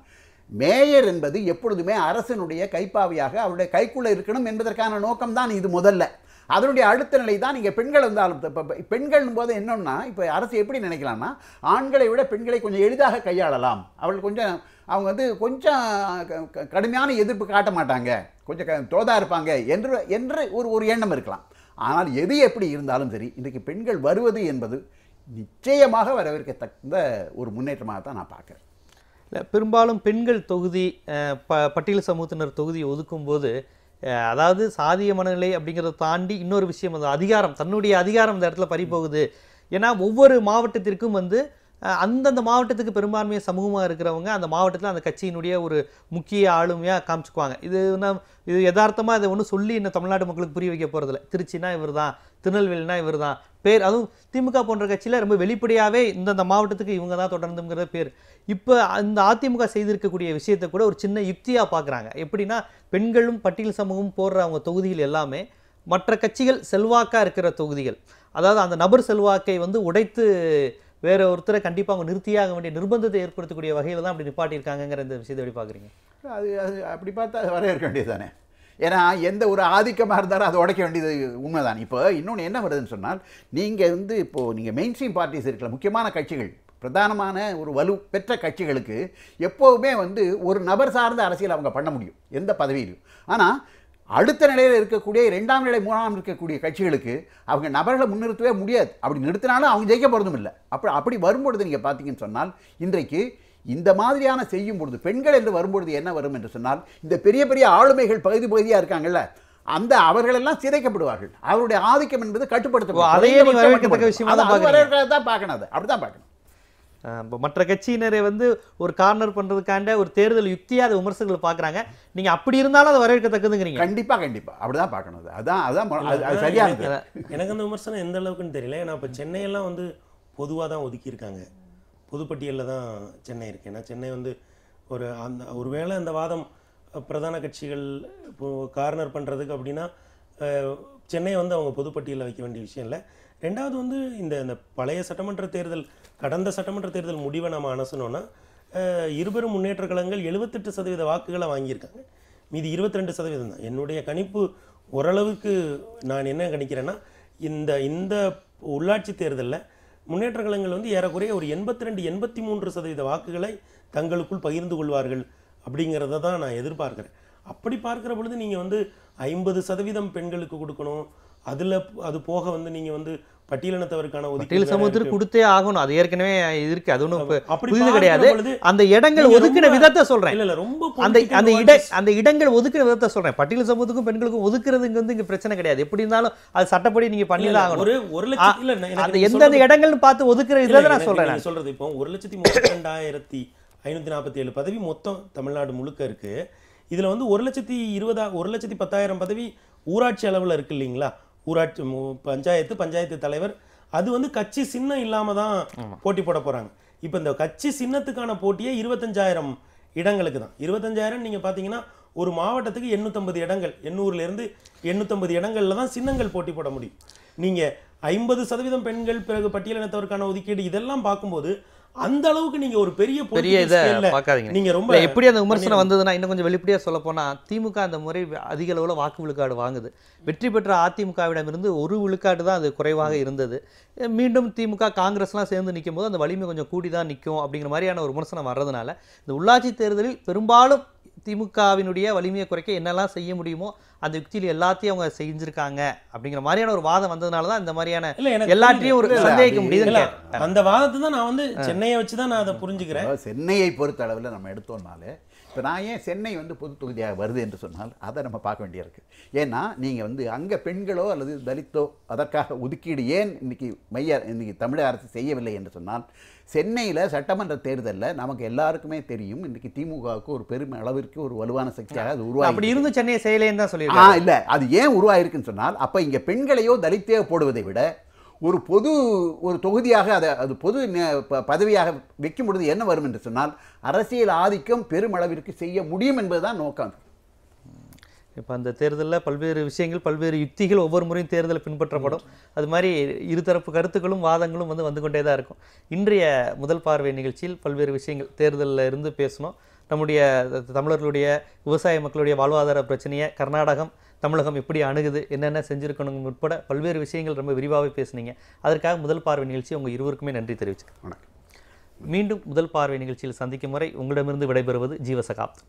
மேயர் என்பது எப்பொழுதுமே அரசனுடைய கைப்பாவையாக அவருடைய கைக்குள்ளே இருக்கணும் என்பதற்கான நோக்கம்தான் இது முதல்ல. அதனுடைய அடுத்த நிலை தான் நீங்கள் பெண்கள் வந்தாலும். இப்போ பெண்கள் போது என்னன்னா, இப்போ அரசு எப்படி நினைக்கலாம்னா, ஆண்களை விட பெண்களை கொஞ்சம் எளிதாக கையாளலாம், அவர்கள் கொஞ்சம் அவங்க வந்து கொஞ்சம் கடுமையான எதிர்ப்பு காட்ட மாட்டாங்க, கொஞ்சம் தோதா இருப்பாங்க என்று ஒரு எண்ணம் இருக்கலாம். ஆனால் எது எப்படி இருந்தாலும் சரி, இன்றைக்கு பெண்கள் வருவது என்பது நிச்சயமாக வரவேற்கத்தக்க ஒரு முன்னேற்றமாக தான் நான் பார்க்குறேன். பெரும்பாலும் பெண்கள் தொகுதி பட்டியல் சமூகத்தினர் தொகுதியை ஒதுக்கும் போது, அதாவது சாதிய மனநிலை அப்படிங்கிறத தாண்டி இன்னொரு விஷயம், அது அதிகாரம், தன்னுடைய அதிகாரம் இந்த இடத்துல பறிபோகுது. ஏன்னா ஒவ்வொரு மாவட்டத்திற்கும் வந்து அந்தந்த மாவட்டத்துக்கு பெரும்பான்மையை சமூகமாக இருக்கிறவங்க அந்த மாவட்டத்தில் அந்த கட்சியினுடைய ஒரு முக்கிய ஆளுமையாக காமிச்சுக்குவாங்க. இது யதார்த்தமாக இதை ஒன்றும் சொல்லி இன்னும் தமிழ்நாட்டு மக்களுக்கு புரிய வைக்க போகிறதில்ல. திருச்சினா இவர் தான், திருநெல்வேலினா இவர் தான் பேர். அதுவும் திமுக போன்ற கட்சியில் ரொம்ப வெளிப்படையாகவே இந்தந்த மாவட்டத்துக்கு இவங்க தான் தொடர்ந்துங்கிற பேர். இப்போ அந்த அதிமுக செய்திருக்கக்கூடிய விஷயத்தை கூட ஒரு சின்ன யுக்தியாக பார்க்குறாங்க. எப்படின்னா, பெண்களும் பட்டியல் சமூகமும் போடுற அவங்க தொகுதிகள் எல்லாமே மற்ற கட்சிகள் செல்வாக்காக இருக்கிற தொகுதிகள். அதாவது அந்த நபர் செல்வாக்கை வந்து உடைத்து வேற ஒருத்தரை கண்டிப்பாக அவங்க நிறுத்தியாக வேண்டிய நிர்பந்தத்தை ஏற்படுத்தக்கூடிய வகையில் தான் அப்படி நிப்பாட்டியிருக்காங்கிற இந்த விஷயத்தை எப்படி பார்க்குறீங்க? அது அப்படி பார்த்தா வரவேற்க வேண்டியது தானே. ஏன்னா எந்த ஒரு ஆதிக்கமாக இருந்தாலும் அதை உடைக்க வேண்டியது உண்மைதான். இப்போ இன்னொன்று என்ன வருதுன்னு சொன்னால், நீங்கள் வந்து இப்போது நீங்கள் மெயின் ஸ்ட்ரீம் பார்ட்டிஸ் இருக்கல, முக்கியமான கட்சிகள் பிரதானமான ஒரு வலு பெற்ற கட்சிகளுக்கு எப்போவுமே வந்து ஒரு நபர் சார்ந்த அரசியல் அவங்க பண்ண முடியும் எந்த பதவியிலும். ஆனால் அடுத்த நிலையில் இருக்கக்கூடிய 2ஆம் நிலை 3ஆம் இருக்கக்கூடிய கட்சிகளுக்கு அவங்க நபர்களை முன்னிறுத்தவே முடியாது. அப்படி நிறுத்தினாலும் அவங்க ஜெயிக்க போகிறதும் இல்லை. அப்படி வரும்பொழுது நீங்கள் பார்த்தீங்கன்னு சொன்னால் இன்றைக்கு இந்த மாதிரியான செய்யும் பொழுது பெண்கள் என்று வரும்பொழுது என்ன வரும் என்று சொன்னால் இந்த பெரிய பெரிய ஆளுமைகள் பகுதியாக இருக்காங்கல்ல அந்த அவர்களெல்லாம் சிதைக்கப்படுவார்கள். அவருடைய ஆதிக்கம் என்பது கட்டுப்படுத்தப்படும் விஷயம் தான் பார்க்கணும். அது அப்படிதான் பார்க்கணும். மற்ற கட்சியினரை வந்து ஒரு கார்னர் பண்றதுக்காண்ட ஒரு தேர்தல் யுக்தியா அதை விமர்சகர்கள் பார்க்குறாங்க. நீங்க அப்படி இருந்தாலும் அதை வரவேற்கத்தக்கதுங்கிறீங்க. கண்டிப்பா அப்படிதான் பார்க்கணும். அதான் சரியானது. எனக்கு அந்த விமர்சனம் எந்த அளவுக்குன்னு தெரியல. ஏன்னா இப்போ சென்னையெல்லாம் வந்து பொதுவாக தான் ஒதுக்கியிருக்காங்க. பொதுப்பட்டியலில் தான் சென்னை இருக்குது. ஏன்னா சென்னை வந்து ஒருவேளை அந்த வாதம் பிரதான கட்சிகள் இப்போ கார்னர் பண்ணுறதுக்கு அப்படின்னா சென்னையை வந்து அவங்க பொதுப்பட்டியலில் வைக்க வேண்டிய விஷயம் இல்லை. ரெண்டாவது வந்து இந்த பழைய சட்டமன்ற தேர்தல் கடந்த சட்டமன்ற தேர்தல் முடிவை நம்ம அனசனோன்னா இருபெரும் முன்னேற்ற கழகங்கள் 78% வாக்குகளை வாங்கியிருக்காங்க. மீதி 22% தான். என்னுடைய கணிப்பு ஓரளவுக்கு நான் என்ன கணிக்கிறேன்னா இந்த உள்ளாட்சி தேர்தலில் முன்னேற்ற கழகங்கள் வந்து ஏறக்குறைய ஒரு 82-83% வாக்குகளை தங்களுக்குள் பகிர்ந்து கொள்வார்கள் அப்படிங்கிறத தான் நான் எதிர்பார்க்குறேன். அப்படி பார்க்குற பொழுது நீங்கள் வந்து 50% பெண்களுக்கு கொடுக்கணும். அது போக வந்து நீங்கள் வந்து பட்டியலினத்தவருக்கான ஒதுக்கீடு சமூகத்திற்கு கொடுத்தே ஆகணும். அது ஏற்கனவே இருக்கு. அது ஒன்றும் புரியுது கிடையாது. அந்த இடங்கள் ஒதுக்கின விதத்தை சொல்றேன். இல்ல ரொம்ப அந்த இடங்கள் ஒதுக்கின விதத்தை சொல்றேன். பட்டியல் சமூகத்துக்கும் பெண்களுக்கும் ஒதுக்குறதுக்கு வந்து இங்க பிரச்சனை கிடையாது. எப்படி இருந்தாலும் அது சட்டப்படி நீங்க பண்ணிதான் ஆகணும். ஒரு லட்சம் அந்த எந்தெந்த இடங்கள்னு பார்த்து ஒதுக்குற இதை நான் சொல்றேன். சொல்றது இப்போ 1,32,547 பதவி மொத்தம் தமிழ்நாடு முழுக்க இருக்கு. இதுல வந்து 1,10,000 பதவி ஊராட்சி அளவுல இருக்கு இல்லைங்களா? ஊராட்சி பஞ்சாயத்து தலைவர் அது வந்து கட்சி சின்னம் இல்லாம தான் போட்டி போட போறாங்க. இப்போ இந்த கட்சி சின்னத்துக்கான போட்டியே 25,000 இடங்களுக்கு தான். 25,000 நீங்க பாத்தீங்கன்னா ஒரு மாவட்டத்துக்கு 850 இடங்கள், 800ல இருந்து 850 இடங்கள்ல தான் சின்னங்கள் போட்டி போட முடியும். நீங்க 50% பெண்கள், பிறகு பட்டியலினத்தவருக்கான ஒதுக்கீடு இதெல்லாம் பார்க்கும்போது அந்த அளவுக்கு நீங்க ஒரு பெரிய இதை பார்க்காதீங்க. நீங்க ரொம்ப எப்படி அந்த விமர்சனம் வந்ததுன்னா இன்னும் கொஞ்சம் வெளிப்படையா சொல்ல போனா திமுக அந்த முறை அதிக அளவுல வாக்கு விழுக்காடு வாங்குது. வெற்றி பெற்ற அதிமுகவிடமிருந்து 1 விழுக்காடு தான் அது குறைவாக இருந்தது. மீண்டும் திமுக காங்கிரஸ்லாம் சேர்ந்து நிற்கும் போது அந்த வலிமை கொஞ்சம் கூடி தான் நிற்கும் அப்படிங்கிற மாதிரியான ஒரு விமர்சனம் வர்றதுனால இந்த உள்ளாட்சி தேர்தலில் பெரும்பாலும் திமுகவினுடைய வலிமையை குறைக்க என்னெல்லாம் செய்ய முடியுமோ அந்த யுக்தியில் எல்லாத்தையும் அவங்க செஞ்சிருக்காங்க அப்படிங்கிற மாதிரியான ஒரு வாதம் வந்ததுனால தான் இந்த மாதிரியான எல்லாத்தையும் ஒரு சந்தேகிக்க முடியுது. அந்த வாதத்தை தான் நான் வந்து சென்னையை வச்சு தான் நான் அதை புரிஞ்சுக்கிறேன். சென்னையை பொறுத்த அளவில் நம்ம எடுத்தோம்னாலே இப்போ நான் ஏன் சென்னை வந்து பொது தொகுதியாக வருது என்று சொன்னால் அதை நம்ம பார்க்க வேண்டியிருக்கு. ஏன்னா நீங்கள் வந்து அங்கே பெண்களோ அல்லது தலித்தோ அதற்காக ஒதுக்கீடு ஏன் இன்னைக்கு தமிழக அரசு செய்யவில்லை என்று சொன்னால் சென்னையில் சட்டமன்ற தேர்தலில் நமக்கு எல்லாருக்குமே தெரியும் இன்றைக்கி திமுகவுக்கு ஒரு பெரும் அளவிற்கு ஒரு வலுவான சக்தியாக அது உருவாகி அப்படி இருந்து சென்னை செய்யலேன்னு தான் சொல்லியிருக்காங்க. இல்லை அது ஏன் உருவாயிருக்குன்னு சொன்னால் அப்போ இங்கே பெண்களையோ தலித்தையோ போடுவதை விட ஒரு தொகுதியாக அது பொது பதவியாக வைக்கும் பொழுது என்ன வரும் என்று சொன்னால் அரசியல் ஆதிக்கம் பெருமளவிற்கு செய்ய முடியும் என்பதுதான் நோக்கம். இப்போ அந்த தேர்தலில் பல்வேறு விஷயங்கள் பல்வேறு யுக்திகள் ஒவ்வொரு முறையும் தேர்தலில் பின்பற்றப்படும். அது மாதிரி இருதரப்பு கருத்துக்களும் வாதங்களும் வந்து கொண்டே தான் இருக்கும். இன்றைய முதல் பார்வை நிகழ்ச்சியில் பல்வேறு விஷயங்கள் தேர்தலில் இருந்து பேசணும். நம்முடைய தமிழர்களுடைய விவசாய மக்களுடைய வாழ்வாதார பிரச்சனையை தமிழகம் எப்படி அணுகுது, என்னென்ன செஞ்சுருக்கணும் உட்பட பல்வேறு விஷயங்கள் ரொம்ப விரிவாகவே பேசுனீங்க. அதற்காக முதல் பார்வை நிகழ்ச்சி உங்கள் இருவருக்குமே நன்றி தெரிவிச்சுக்கிறேன். மீண்டும் முதல் பார்வை நிகழ்ச்சியில் சந்திக்கும் வரை உங்களிடமிருந்து விடைபெறுவது ஜீவசகாப்தம்.